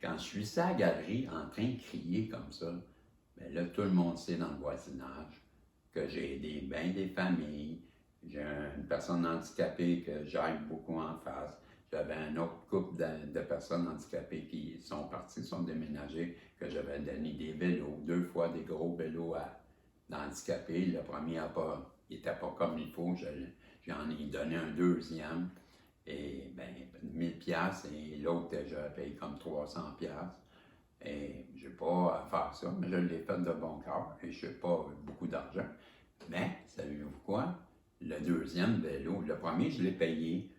quand je suis sur la galerie en train de crier comme ça, ben là, tout le monde sait dans le voisinage que j'ai aidé bien des familles. J'ai une personne handicapée que j'aide beaucoup en face. J'avais un autre couple de personnes handicapées qui sont parties, sont déménagées, que j'avais donné des vélos, 2 fois des gros vélos à handicapés. Le premier n'était pas comme il faut, j'en ai donné un deuxième. Et bien, 1000 pièces et l'autre, je paye comme 300 pièces. Et je n'ai pas à faire ça, mais je l'ai fait de bon cœur et je n'ai pas beaucoup d'argent. Mais, savez-vous quoi? Le deuxième vélo, le premier, je l'ai payé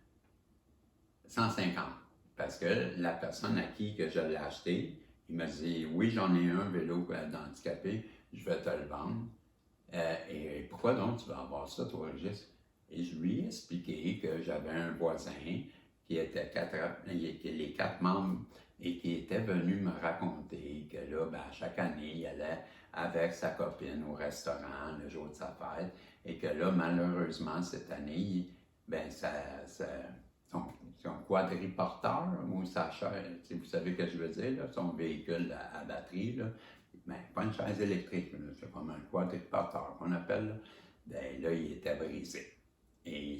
150. Parce que la personne à qui que je l'ai acheté, il m'a dit, oui, j'en ai un vélo d'handicapé, je vais te le vendre. Et pourquoi donc tu vas avoir ça, toi, Régis? Et je lui ai expliqué que j'avais un voisin qui était les 4 membres et qui était venu me raconter que là, ben, chaque année, il allait avec sa copine au restaurant le jour de sa fête et que là, malheureusement, cette année, ben, son quadriporteur ou sa chaise, vous savez ce que je veux dire, là, son véhicule à batterie, là, ben, pas une chaise électrique, c'est comme un quadriporteur qu'on appelle, là, ben, là, il était brisé. Et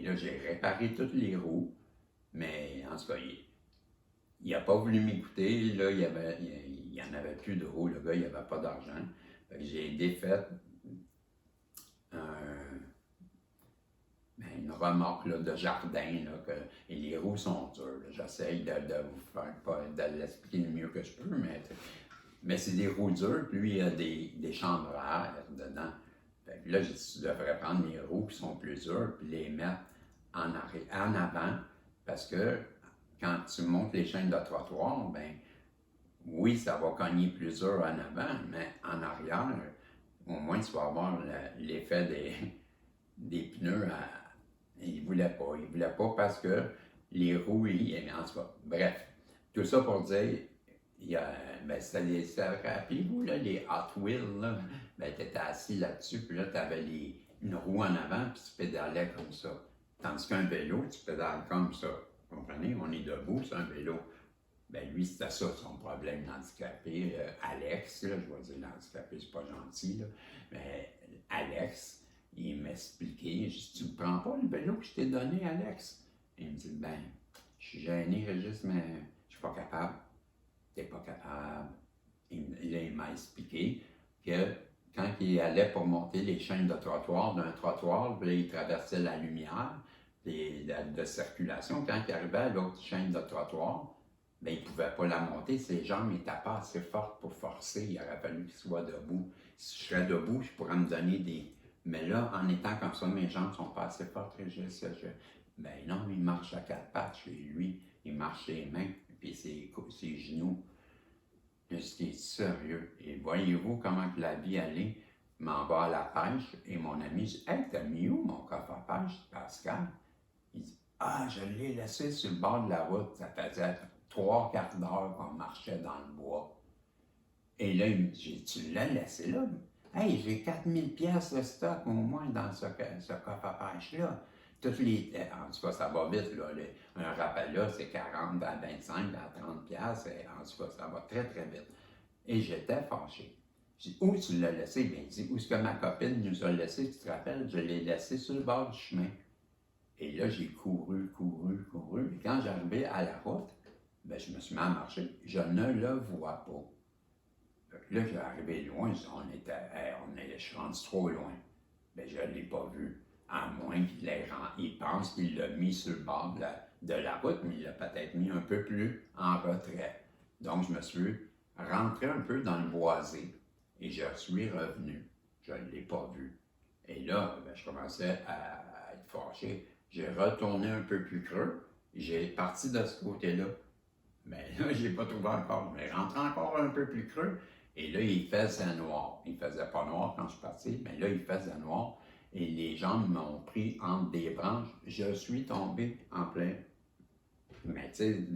là, j'ai réparé toutes les roues, mais en tout cas, il n'a pas voulu m'écouter. Là, il n'y en avait plus de roues. Le gars, il n'avait pas d'argent. J'ai défait une remorque là, de jardin. Là, et les roues sont dures. J'essaye de vous faire de l'expliquer le mieux que je peux, mais c'est des roues dures, puis lui, il y a des chambres à air dedans. Fait que là, j'ai dit, tu devrais prendre les roues qui sont plus dures, puis les mettre en avant, parce que quand tu montes les chaînes de trottoir, ben oui, ça va cogner plus dur en avant, mais en arrière, au moins, tu vas avoir l'effet des pneus. Il ne voulait pas. Il ne voulait pas parce que les roues, en tout cas, bref. Tout ça pour dire, rappelez-vous, là, les Hot Wheels, là, ben, tu étais assis là-dessus, puis là, tu avais une roue en avant, puis tu pédalais comme ça. Tandis qu'un vélo, tu pédales comme ça. Vous comprenez? On est debout, c'est un vélo. Ben lui, c'était ça son problème d'handicapé. Alex, là, je vais dire l'handicapé, c'est pas gentil, là, mais Alex, il m'expliquait, je dis, tu ne prends pas le vélo que je t'ai donné, Alex? Et il me dit, ben, je suis gêné, Régis, mais je suis pas capable. T'es pas capable. Il m'a expliqué que quand il allait pour monter les chaînes de trottoir d'un trottoir, puis là, il traversait la lumière de circulation. Quand il arrivait à l'autre chaîne de trottoir, bien, il ne pouvait pas la monter. Ses jambes n'étaient pas assez fortes pour forcer. Il aurait fallu qu'il soit debout. Si je serais debout, je pourrais me donner des... Mais là, en étant comme ça, mes jambes ne sont pas assez fortes. Ben non, il marche à 4 pattes chez lui. Il marche ses mains, puis ses genoux. J'étais sérieux. Et voyez-vous comment que la vie allait. Je m'en vais à la pêche et mon ami dit, « Hey, t'as mis où mon coffre à pêche, Pascal? » Il dit, « Ah, je l'ai laissé sur le bord de la route. Ça faisait 3/4 d'heure qu'on marchait dans le bois. » Et là, il me dit, « Tu l'as laissé là? Hey, j'ai 4000 pièces de stock au moins dans ce coffre à pêche-là. » Toutes les... En tout cas, ça va vite, là. Un rappel là, c'est 40 à 25 à 30 pièces. En tout cas, ça va très, très vite. Et j'étais fâché. Je dis, où tu l'as laissé? Bien, il dit, où est-ce que ma copine nous a laissé? Tu te rappelles? Je l'ai laissé sur le bord du chemin. Et là, j'ai couru. Et quand j'arrivais à la route, ben, je me suis mis à marcher. Je ne le vois pas. Là, j'ai arrivé loin. Je suis rendu trop loin. Ben, je ne l'ai pas vu. À moins qu'il pense qu'il l'a mis sur le bord de la route, mais il l'a peut-être mis un peu plus en retrait. Donc, je me suis rentré un peu dans le boisé et je suis revenu. Je ne l'ai pas vu. Et là, ben, je commençais à être fâché. J'ai retourné un peu plus creux. J'ai parti de ce côté-là. Mais là, je n'ai pas trouvé encore. Mais rentré encore un peu plus creux. Et là, il faisait noir. Il ne faisait pas noir quand je suis parti, mais là, il faisait noir. Et les jambes m'ont pris entre des branches. Je suis tombé en plein. Mais tu sais,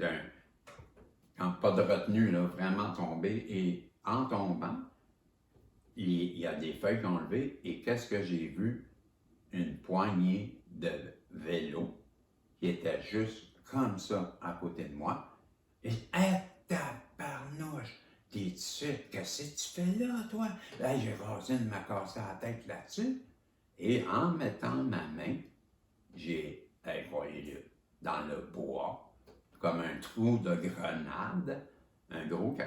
quand pas de retenue, là, vraiment tombé. Et en tombant, il y a des feuilles qui ont levé. Et qu'est-ce que j'ai vu? Une poignée de vélos qui était juste comme ça à côté de moi. Et tabarnouche! T'es suite, qu'est-ce que tu fais là, toi? Là, j'ai rasé de me casser la tête là-dessus. Et en mettant ma main, j'ai, voyez-le, dans le bois, comme un trou de grenade, un gros...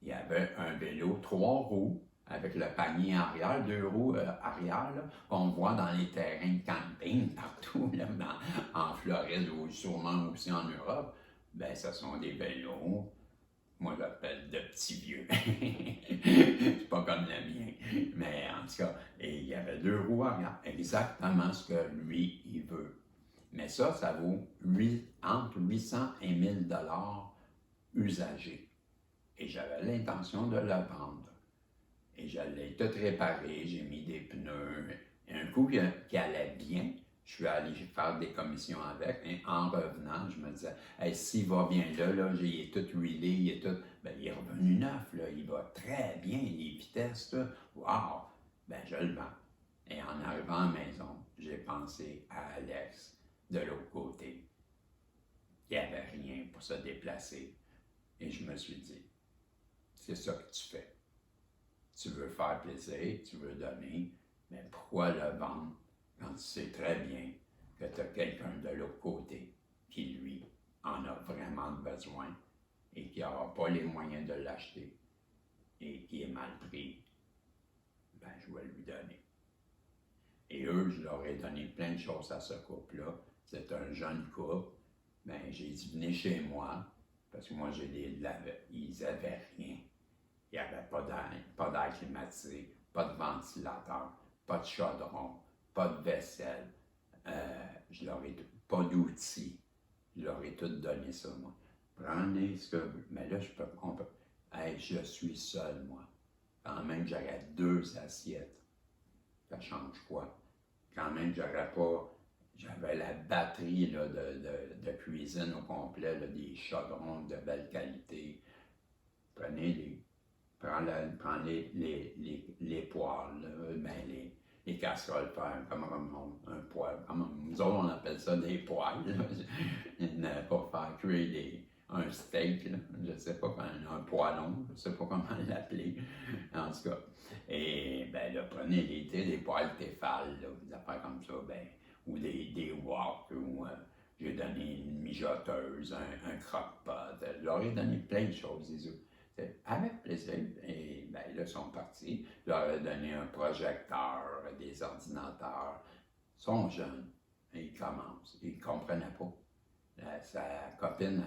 Il y avait un vélo, 3 roues, avec le panier arrière, 2 roues arrière, qu'on voit dans les terrains de camping partout, là, en Floride ou sûrement aussi en Europe. Ben, ce sont des vélos. Moi, je l'appelle de petits vieux. C'est pas comme le mien. Mais en tout cas, et il y avait 2 roues arrière. Exactement ce que lui, il veut. Mais ça vaut entre 800 et 1000 $ usagés. Et j'avais l'intention de le vendre. Et je l'ai tout réparé, j'ai mis des pneus. Et un coup qui allait bien, je suis allé faire des commissions avec. Et en revenant, je me disais, hey, s'il va bien là, il est tout huilé, il est tout. Ben, il est revenu neuf, là, il va très bien, les vitesses, là. Wow! Ben, je le vends. Et en arrivant à la maison, j'ai pensé à Alex de l'autre côté. Il n'y avait rien pour se déplacer. Et je me suis dit, c'est ça que tu fais. Tu veux faire plaisir, tu veux donner, mais pourquoi le vendre quand tu sais très bien que tu as quelqu'un de l'autre côté qui, lui, en a vraiment besoin et qui n'aura pas les moyens de l'acheter et qui est mal pris? Ben, je vais lui donner. Et eux, je leur ai donné plein de choses à ce couple-là. C'est un jeune couple. Ben, j'ai dit, venez chez moi, parce que moi, ils n'avaient rien. Il n'y avait pas d'air climatisé, pas de ventilateur, pas de chaudron, pas de vaisselle. Je leur ai pas d'outils. Je leur ai tout donné ça, moi. Prenez ce que... Mais là, Hey, je suis seul, moi. Quand même, j'aurais 2 assiettes. Ça change quoi? Quand même, j'avais la batterie là, de cuisine au complet, là, des chaudrons de belle qualité. Prends les poêles, ben les casseroles, comme un poêle. Nous autres, on appelle ça des poêles. Pour faire cuire un steak, là. Je ne sais pas, un poêlon, je ne sais pas comment l'appeler, en tout cas. Et ben là, prenez des poêles Tefal, des affaires comme ça, ben, ou des wok, ou j'ai donné une mijoteuse, un croque-pot. Je leur ai donné plein de choses, des autres. Avec plaisir. Et ben, là, ils sont partis. Je leur ai donné un projecteur, des ordinateurs. Ils sont jeunes. Et ils commencent. Ils ne comprenaient pas. Sa copine,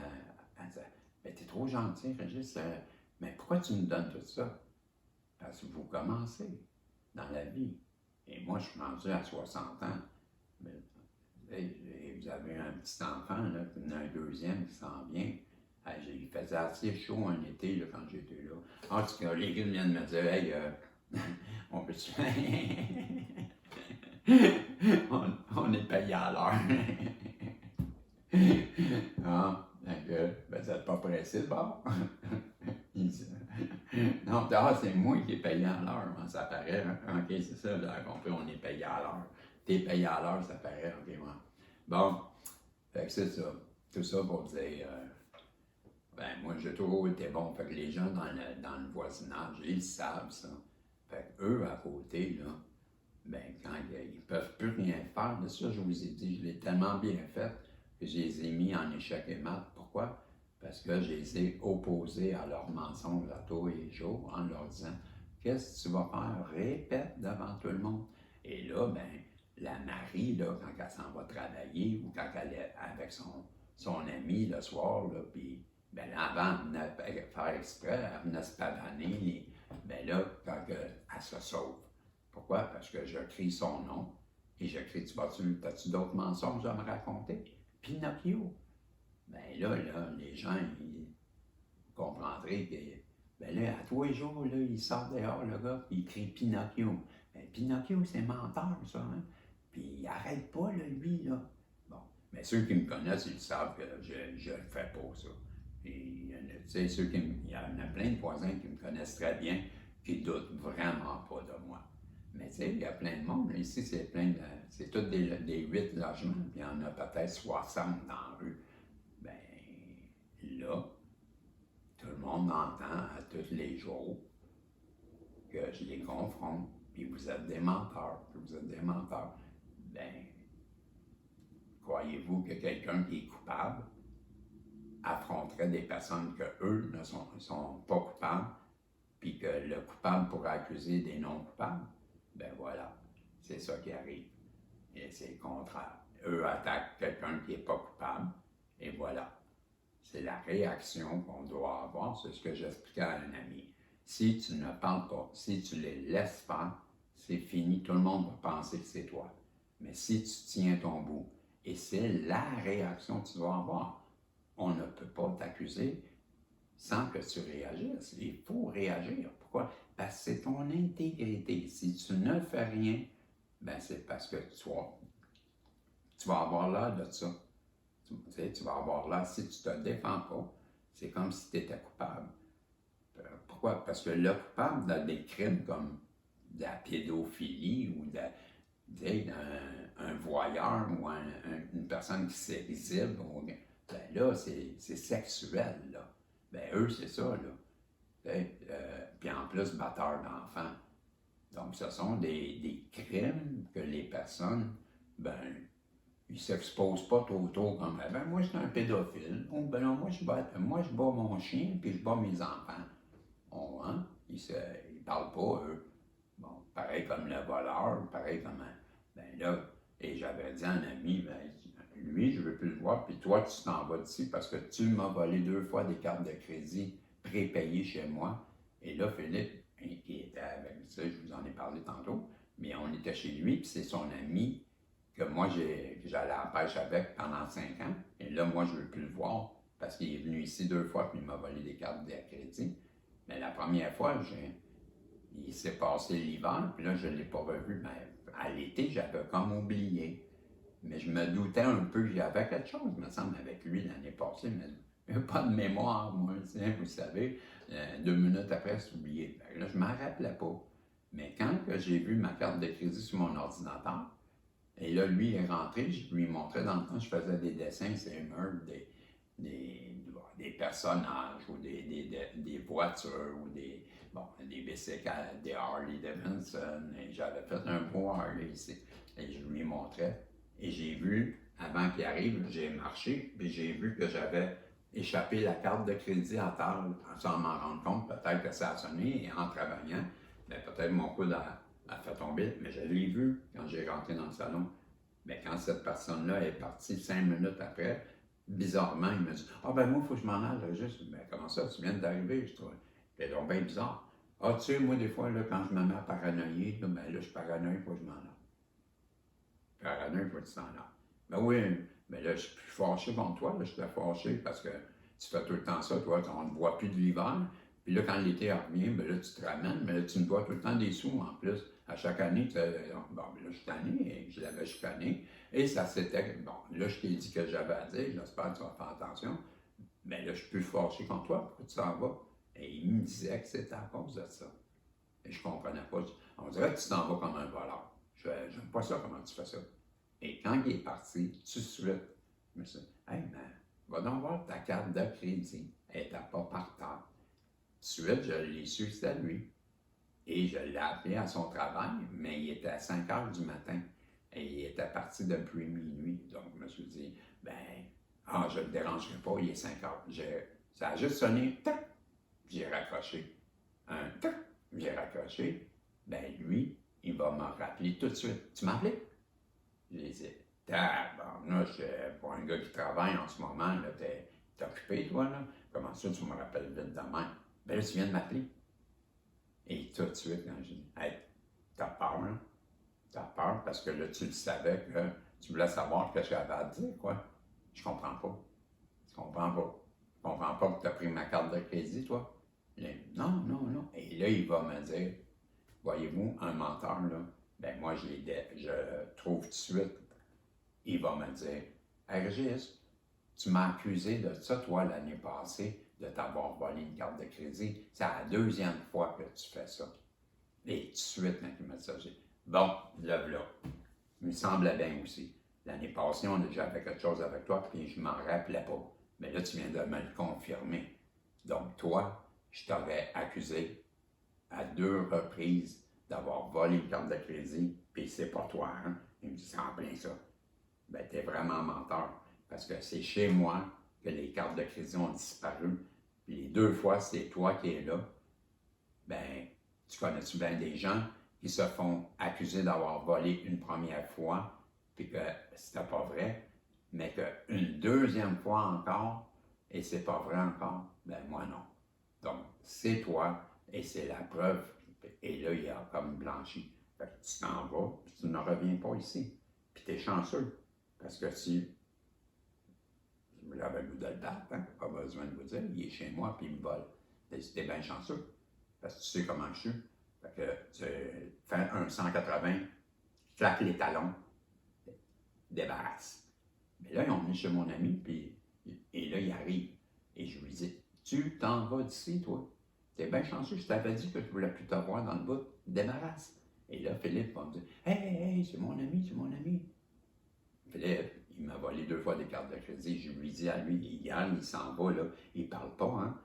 elle disait, mais t'es trop gentil, Régis. Mais pourquoi tu me donnes tout ça? Parce que vous commencez dans la vie. Et moi, je suis rendu à 60 ans. Et vous avez un petit enfant, là, un deuxième qui s'en vient. Il faisait assez chaud un été là, quand j'étais là. En tout cas, les gars viennent me dire, hey, on peut-tu. on est payé à l'heure. Ah, ben, vous n'êtes pas pressé de bord. Non, c'est moi qui est payé à l'heure, hein, ça paraît. Hein? Ok, c'est ça, vous avez compris, on est payé à l'heure. T'es payé à l'heure, ça paraît, ok, moi. Bon, fait que c'est ça. Tout ça pour dire, ben moi j'ai toujours été bon. Fait que les gens dans le voisinage, ils savent ça. Fait que eux à côté, là, ben quand ils peuvent plus rien faire de ça, je vous ai dit, je l'ai tellement bien fait que je les ai mis en échec et mat. Pourquoi? Parce que je les ai opposés à leurs mensonges à tous les jours en leur disant, qu'est-ce que tu vas faire? Répète devant tout le monde. Et là, ben, la Marie, là, quand elle s'en va travailler ou quand elle est avec son ami le soir, là, puis ben là, avant de faire exprès, elle venait se pavaner, ben là, quand elle se sauve. Pourquoi? Parce que je crie son nom et je crie, as-tu d'autres mensonges à me raconter? Pinocchio. Ben là, les gens, ils comprendraient que, ben là, à tous les jours, là, il sort dehors, le gars, puis il crie Pinocchio. Ben, Pinocchio, c'est menteur, ça, hein? Puis il arrête pas, là, lui, là. Bon, mais ceux qui me connaissent, ils savent que je le fais pas, ça. Et, tu sais, il y en a plein de voisins qui me connaissent très bien, qui doutent vraiment pas de moi. Mais tu sais, il y a plein de monde. Ici, c'est tous des 8 logements, puis il y en a peut-être 60 dans la rue. Ben, là, tout le monde entend à tous les jours que je les confronte, puis vous êtes des menteurs, Ben, croyez-vous que quelqu'un qui est coupable affronterait des personnes que eux ne sont pas coupables, puis que le coupable pourrait accuser des non-coupables? Ben voilà, c'est ça qui arrive. Et c'est le contraire. Eux attaquent quelqu'un qui n'est pas coupable, et voilà. C'est la réaction qu'on doit avoir, c'est ce que j'expliquais à un ami. Si tu ne parles pas, si tu les laisses faire, c'est fini, tout le monde va penser que c'est toi. Mais si tu tiens ton bout, et c'est la réaction que tu dois avoir, on ne peut pas t'accuser sans que tu réagisses. Il faut réagir. Pourquoi? Parce que c'est ton intégrité. Si tu ne fais rien, ben c'est parce que tu vas avoir l'air de ça. Tu vas avoir l'air, si tu ne te défends pas, c'est comme si tu étais coupable. Pourquoi? Parce que le coupable dans des crimes comme de la pédophilie ou d'un voyeur ou une personne qui s'exhibe, ben là, c'est sexuel, là. Ben eux, c'est ça, là. Puis en plus, batteur d'enfants. Donc, ce sont des crimes que les personnes, ben, ils ne s'exposent pas trop tôt comme, ben, moi, je suis un pédophile. Ou, ben non, moi, je bats mon chien, puis je bats mes enfants. Hein? Ils ne parlent pas, eux. Bon, pareil comme le voleur, pareil comme ben là, et j'avais dit à un ami, ben, lui, je ne veux plus le voir, puis toi, tu t'en vas d'ici parce que tu m'as volé 2 fois des cartes de crédit prépayées chez moi. Et là, Philippe, qui était avec ça, je vous en ai parlé tantôt, mais on était chez lui, puis c'est son ami que moi, j'allais à la pêche avec pendant 5 ans. Et là, moi, je ne veux plus le voir parce qu'il est venu ici 2 fois, puis il m'a volé des cartes de crédit. Mais la première fois, il s'est passé l'hiver, puis là, je ne l'ai pas revu. Mais à l'été, j'avais comme oublié. Mais je me doutais un peu qu'il y avait quelque chose, me semble, avec lui l'année passée. Mais il n'y a pas de mémoire, moi, vous savez. 2 minutes après, c'est oublié. Là, je ne m'en rappelais pas. Mais quand j'ai vu ma carte de crédit sur mon ordinateur, et là, lui est rentré, je lui montrais dans le temps, je faisais des dessins, c'est murs, des personnages ou des voitures ou des bicycles, des Harley Davidson. Et j'avais fait un beau Harley ici. Et je lui montrais. Et j'ai vu, avant qu'il arrive, j'ai marché, puis j'ai vu que j'avais échappé la carte de crédit à terre sans m'en rendre compte. Peut-être que ça a sonné et en travaillant, ben, peut-être mon coude a fait tomber, mais je l'ai vu quand j'ai rentré dans le salon. Mais quand cette personne-là est partie 5 minutes après, bizarrement, il me dit « Ah ben moi, il faut que je m'en aille. » Juste, ben comment ça, tu viens d'arriver, je trouve. C'est donc bien bizarre. Ah, tu sais, moi, des fois, là, quand je me mets à paranoïer, là, ben là, je paranoïe, il faut que je m'en aille. Paranoïe, il faut que tu t'en ailles. Ben oui, mais là, je suis fâché contre toi, là, je suis fâché parce que tu fais tout le temps ça, toi, on ne voit plus de l'hiver. Puis là, quand l'été revient, ben là, tu te ramènes, mais là, tu me dois tout le temps des sous en plus. À chaque année, tu fais, bon, ben là, je suis tanné, et je l'avais chicané. Et ça s'était, bon, là, je t'ai dit que j'avais à dire, j'espère que tu vas faire attention. Mais là, je suis plus fâché contre toi, pourquoi tu t'en vas? Et il me disait que c'était à cause de ça. Et je comprenais pas. On dirait que tu t'en vas comme un voleur. Je n'aime pas ça, comment tu fais ça. Et quand il est parti, tout de suite, je me suis dit, hey, man, va donc voir ta carte de crédit. Elle n'était pas par terre. Tout de suite, je l'ai su, c'était lui. Et je l'ai appelé à son travail, mais il était à 5 heures du matin. Et il était parti depuis minuit. Donc, je me suis dit, ben, je ne le dérangerai pas, il est 5 heures. Ça a juste sonné, tac, j'ai raccroché. Un tac, j'ai raccroché. Ben, lui, il va me rappeler tout de suite. Tu m'as appelé? J'ai dit, tabarnouche, pour un gars qui travaille en ce moment, là, t'es occupé, toi, là. Comment ça, tu me rappelles vite de même? Ben là, tu viens de m'appeler. Et tout de suite, quand j'ai dit, hey, t'as peur, hein? T'as peur parce que là, tu le savais que tu voulais savoir ce que j'avais à te dire, quoi. Je comprends pas. Je comprends pas. Je comprends pas que tu as pris ma carte de crédit, toi. Non, non, non. Et là, il va me dire, voyez-vous, un menteur, là, ben moi, je trouve tout de suite, il va me dire, hey, Régis, tu m'as accusé de ça, toi, l'année passée, de t'avoir volé une carte de crédit. C'est la 2e fois que tu fais ça. Et tout de suite, quand il m'a dit ça, j'ai dit, bon, là. Il me semblait bien aussi. L'année passée, on a déjà fait quelque chose avec toi, puis je m'en rappelais pas. Mais là, tu viens de me le confirmer. Donc, toi, je t'aurais accusé à 2 reprises d'avoir volé une carte de crédit, puis c'est pas toi, hein? Il me dit, c'est en plein ça. Ben, t'es vraiment menteur. Parce que c'est chez moi que les cartes de crédit ont disparu. Puis les 2 fois, c'est toi qui es là. Ben, tu connais-tu bien des gens qui se font accuser d'avoir volé une première fois, puis que c'était pas vrai, mais qu'une 2e fois encore, et c'est pas vrai encore, ben moi non. Donc, c'est toi, et c'est la preuve. Et là, il a comme blanchi. Fait que tu t'en vas, puis tu ne reviens pas ici. Puis tu es chanceux. Parce que si j'avais le goût de le battre, hein, pas besoin de vous dire, il est chez moi, puis il me vole. T'es bien chanceux. parce que tu sais comment je suis. Fait que tu fais un 180, claque les talons, débarrasse. Mais là, ils ont venu chez mon ami, puis et là, il arrive. Et je lui dis, tu t'en vas d'ici, toi. T'es bien chanceux, je t'avais dit que je voulais plus te voir dans le bout. Débarrasse. Et là, Philippe va me dire, hey, c'est mon ami, c'est mon ami. Philippe, il m'a volé 2 fois des cartes de crédit. Je lui dis à lui, hier, il s'en va, là. Il parle pas, hein.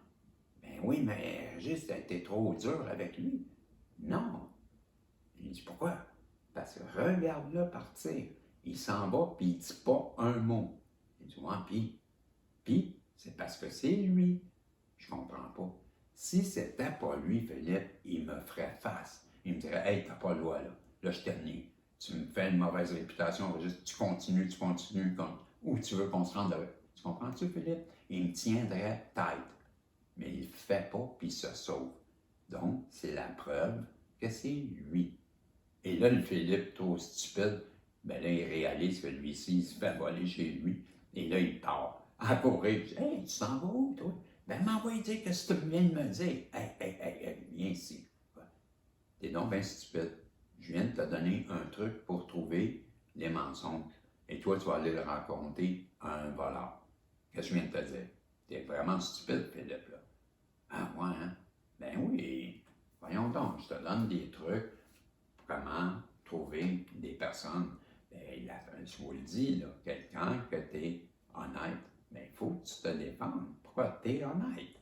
Ben oui, mais juste, t'es trop dur avec lui. Non. Il dit, pourquoi? Parce que regarde-le partir. Il s'en va, puis il dit pas un mot. Il dit, ouais, puis, c'est parce que c'est lui. Je comprends pas. Si c'était pas lui, Philippe, il me ferait face. Il me dirait, hey, t'as pas le droit, là. Là, je t'ai venu. Tu me fais une mauvaise réputation, juste, tu continues, comme, où tu veux qu'on se rende. Tu comprends-tu, Philippe? Il me tiendrait tête. Mais il le fait pas, puis il se sauve. Donc, c'est la preuve que c'est lui. Et là, le Philippe, trop stupide, ben là, il réalise que lui-ci, il se fait voler chez lui. Et là, il part à courir. Je dis, hey, tu t'en vas où, toi? Ben, m'envoie dire que ce que tu viens de me dire. Hey, viens ici. T'es donc bien stupide. Je viens de te donner un truc pour trouver les mensonges. Et toi, tu vas aller le raconter à un voleur. Qu'est-ce que je viens de te dire? T'es vraiment stupide, Philippe, là. Ah, ouais, hein? Ben oui. Voyons donc, je te donne des trucs pour comment trouver des personnes. Ben, je vous le dis, là, quelqu'un que t'es honnête, ben, il faut que tu te défendes. Pourquoi t'es honnête?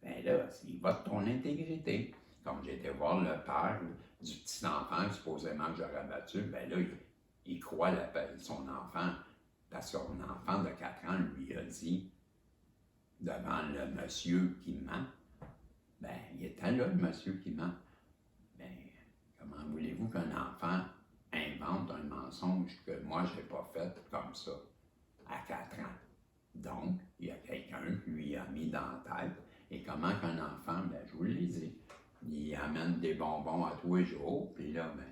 Ben là, il va de ton intégrité. Comme j'ai été voir le père du petit enfant, supposément que j'aurais battu, ben là, il croit son enfant, parce que son enfant de 4 ans lui a dit, devant le monsieur qui ment, ben, il était là, le monsieur qui ment. Ben, comment voulez-vous qu'un enfant invente un mensonge que moi, je n'ai pas fait comme ça à 4 ans? Donc, il y a quelqu'un qui lui a mis dans la tête. Et comment qu'un enfant, ben, je vous l'ai dit, il amène des bonbons à tous les jours, puis là, ben,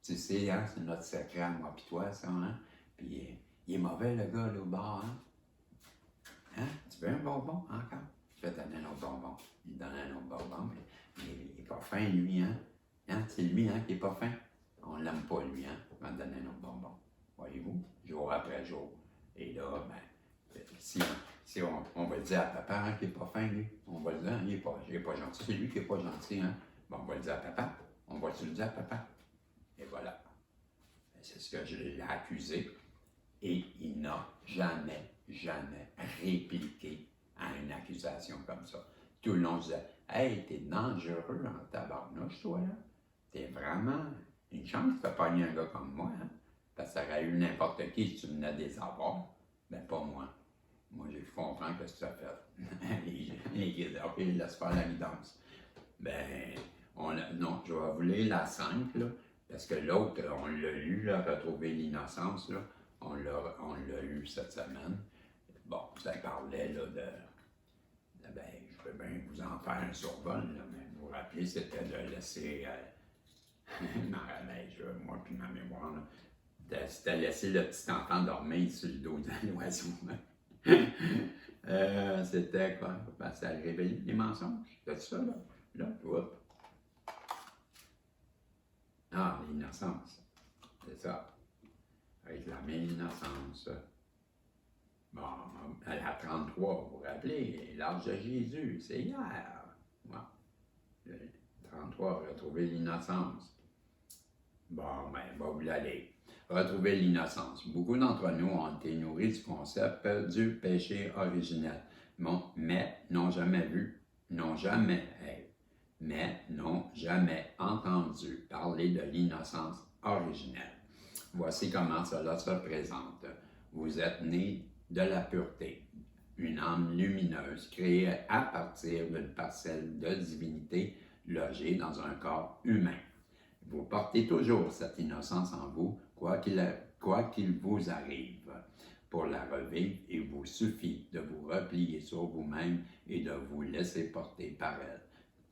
tu sais, hein, c'est notre secret à moi pis toi, ça, hein? Puis il est mauvais, le gars, là, au bar, hein? Hein? Tu veux un bonbon encore? Je vais te donner un autre bonbon. Il donne un autre bonbon, mais il n'est pas fin, lui, hein? C'est lui, hein, qui n'est pas fin. On l'aime pas, lui, hein? Il va te donner un autre bonbon. Voyez-vous? Jour après jour. Et là, ben, si on va le dire à papa, hein, qui n'est pas fin, lui. On va le dire, hein, il n'est pas gentil. C'est lui qui n'est pas gentil, hein? Bon, on va le dire à papa. On va le dire à papa. Et voilà. C'est ce que je l'ai accusé. Et il n'a jamais répliqué à une accusation comme ça. Tout le long, je disais, hey, t'es dangereux en tabarnouche, toi, là. T'es vraiment une chance de pogner un gars comme moi, hein? Parce que ça aurait eu n'importe qui si tu venais des avoirs. Ben, pas moi. Moi, j'ai compris ce que tu as fait. Il dit, OK, laisse faire la guidance. Ben, non, je vais vous lire la 5, là, parce que l'autre, on l'a lu, là, Retrouver l'innocence, là. On l'a lu cette semaine. Bon, ça parlait là, ben, je peux bien vous en faire un survol, là, mais vous vous rappelez, c'était de laisser, moi puis ma mémoire, là, c'était laisser le petit enfant dormir sur le dos de l'oiseau. C'était quoi? Ben, ça révélait les mensonges. C'était ça, là. Là, oups. Ah, l'innocence. C'est ça. Réclamer l'innocence. Bon, elle a 33, vous vous rappelez, l'âge de Jésus, c'est hier. Bon, 33, retrouver l'innocence. Bon, ben, va vous l'aller. Retrouver l'innocence. Beaucoup d'entre nous ont été nourris du concept du péché originel. Bon, mais n'ont jamais entendu parler de l'innocence originelle. Voici comment cela se présente. Vous êtes né de la pureté, une âme lumineuse créée à partir d'une parcelle de divinité logée dans un corps humain. Vous portez toujours cette innocence en vous, quoi qu'il vous arrive. Pour la revivre, il vous suffit de vous replier sur vous-même et de vous laisser porter par elle.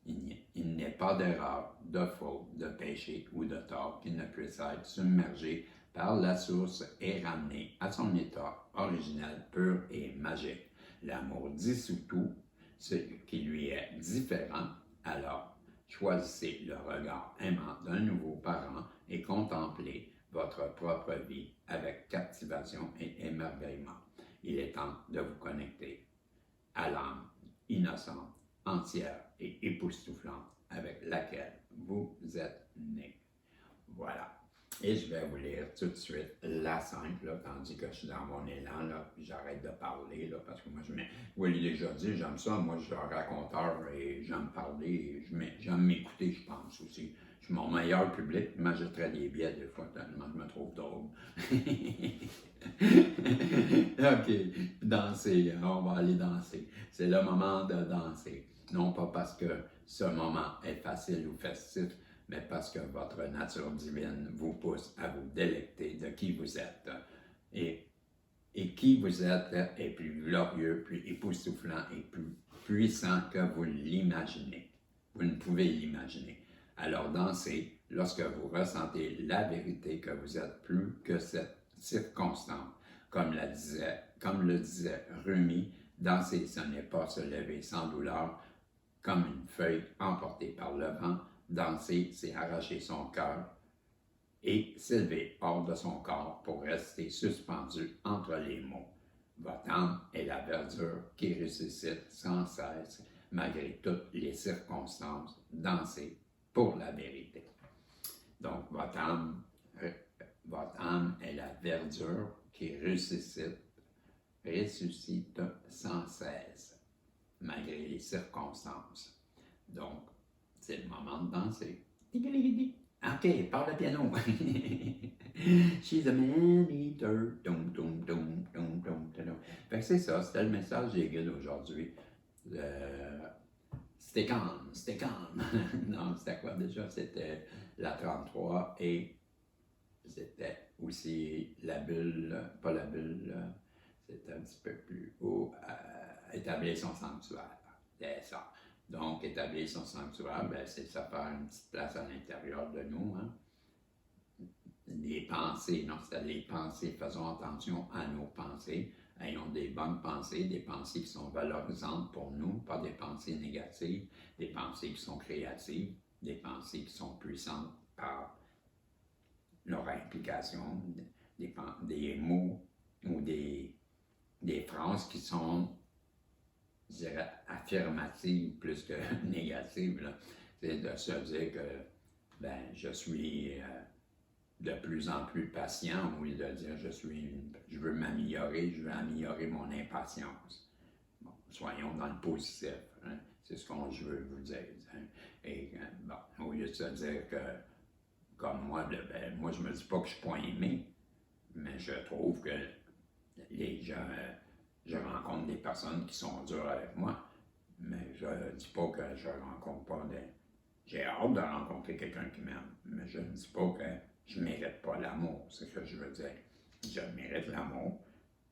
Il n'est pas d'erreur, de faute, de péché ou de tort qui ne puisse être submergé par la source et ramené à son état originel, pur et magique. L'amour dissout tout ce qui lui est différent, alors choisissez le regard aimant d'un nouveau parent et contemplez votre propre vie avec captivation et émerveillement. Il est temps de vous connecter à l'âme innocente, entière et époustouflante avec laquelle vous êtes né. Voilà. Et je vais vous lire tout de suite la 5, là, tandis que je suis dans mon élan, là, puis j'arrête de parler, là, parce que moi, vous l'avez déjà dit, j'aime ça, moi, je suis un raconteur et j'aime parler, j'aime m'écouter, je pense aussi. Je suis mon meilleur public, je m'achèterais des billets des fois, tellement je me trouve drôle. OK, danser, on va aller danser. C'est le moment de danser. Non pas parce que ce moment est facile ou festif, mais parce que votre nature divine vous pousse à vous délecter de qui vous êtes. Et qui vous êtes est plus glorieux, plus époustouflant et plus puissant que vous l'imaginez. Vous ne pouvez l'imaginer. Alors dansez lorsque vous ressentez la vérité que vous êtes plus que cette circonstance. Comme le disait Rumi, danser ce n'est pas se lever sans douleur, comme une feuille emportée par le vent. Danser, c'est arracher son cœur et s'élever hors de son corps pour rester suspendu entre les mots. Votre âme est la verdure qui ressuscite sans cesse, malgré toutes les circonstances. Dansez pour la vérité. Donc, votre âme est la verdure qui ressuscite sans cesse, malgré les circonstances. Donc, c'est le moment de danser. OK, par le piano. She's a man-eater. Fait que c'est ça, c'était le message des guides aujourd'hui. C'était calme. Non, c'était quoi déjà? C'était la 33 et c'était aussi la bulle, pas la bulle, c'était un petit peu plus haut, établir son sanctuaire. C'est ça. Donc, établir son sanctuaire, ben, c'est ça faire une petite place à l'intérieur de nous. Hein? Les pensées, non, c'est les pensées. Faisons attention à nos pensées. Ayons des bonnes pensées, des pensées qui sont valorisantes pour nous, pas des pensées négatives, des pensées qui sont créatives, des pensées qui sont puissantes par leur implication, des mots ou des phrases qui sont, je dirais, affirmatives plus que négatives. C'est de se dire que ben, je suis de plus en plus patient, ou de dire je veux m'améliorer, je veux améliorer mon impatience. Bon, soyons dans le positif, hein? C'est ce que je veux vous dire. Hein? Et bon, au lieu de se dire que, comme moi, ben, moi je me dis pas que je suis pas aimé, mais je trouve que les gens, je rencontre des personnes qui sont dures avec moi, mais je ne dis pas que je rencontre pas j'ai hâte de rencontrer quelqu'un qui m'aime, mais je ne dis pas que je ne mérite pas l'amour, c'est ce que je veux dire. Je mérite l'amour,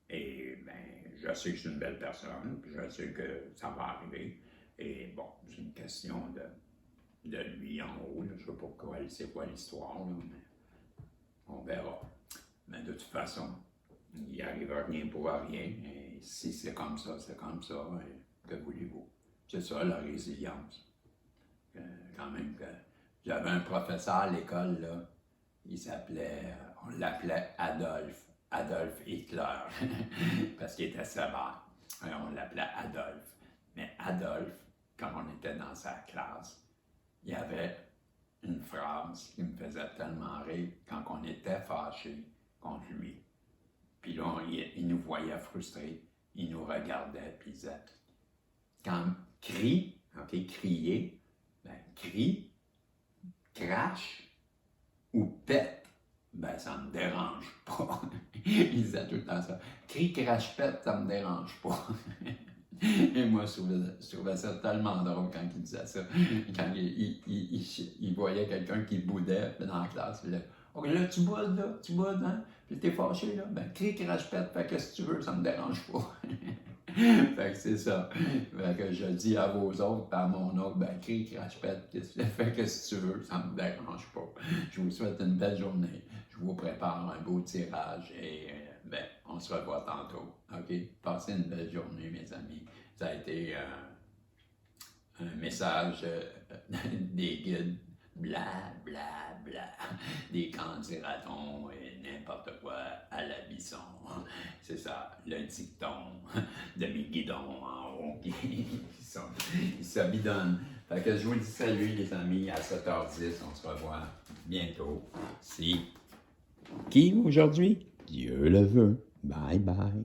et ben, je sais que je suis une belle personne, puis je sais que ça va arriver, et bon, c'est une question de lui en haut, là. Je ne sais pas c'est quoi l'histoire, là, mais on verra. Mais de toute façon, il n'y arrive rien pour rien, et si c'est comme ça, c'est comme ça, et que voulez-vous? C'est ça, la résilience. Quand même que j'avais un professeur à l'école, là, on l'appelait Adolf Hitler, parce qu'il était sévère. Et on l'appelait Adolphe. Mais Adolphe, quand on était dans sa classe, il y avait une phrase qui me faisait tellement rire quand on était fâchés contre lui. Puis là, il nous voyait frustrés, il nous regardait, puis il disait, quand crier, ben, crie, crache ou pète, ben ça me dérange pas. Il disait tout le temps ça. Crie, crache, pète, ça me dérange pas. Et moi, je trouvais ça tellement drôle quand il disait ça. Quand il voyait quelqu'un qui boudait dans la classe, il disait, OK, là, tu boudes, hein? Puis t'es fâché, là? Ben, crie, crache, pète, fais que si tu veux, ça me dérange pas. Fait que c'est ça. Fait que je dis à vos autres, à mon autre, ben, crie, crache, pète, fais que si tu veux, ça me dérange pas. Je vous souhaite une belle journée. Je vous prépare un beau tirage et ben, on se revoit tantôt. OK? Passez une belle journée, mes amis. Ça a été un message des guides, bla, bla, bla, des candidatons et n'importe quoi à la bison. C'est ça, le dicton de mes guidons en haut qui s'abidonnent. Fait que je vous dis salut les amis, à 7h10, on se revoit bientôt. Si qui aujourd'hui? Dieu le veut. Bye bye.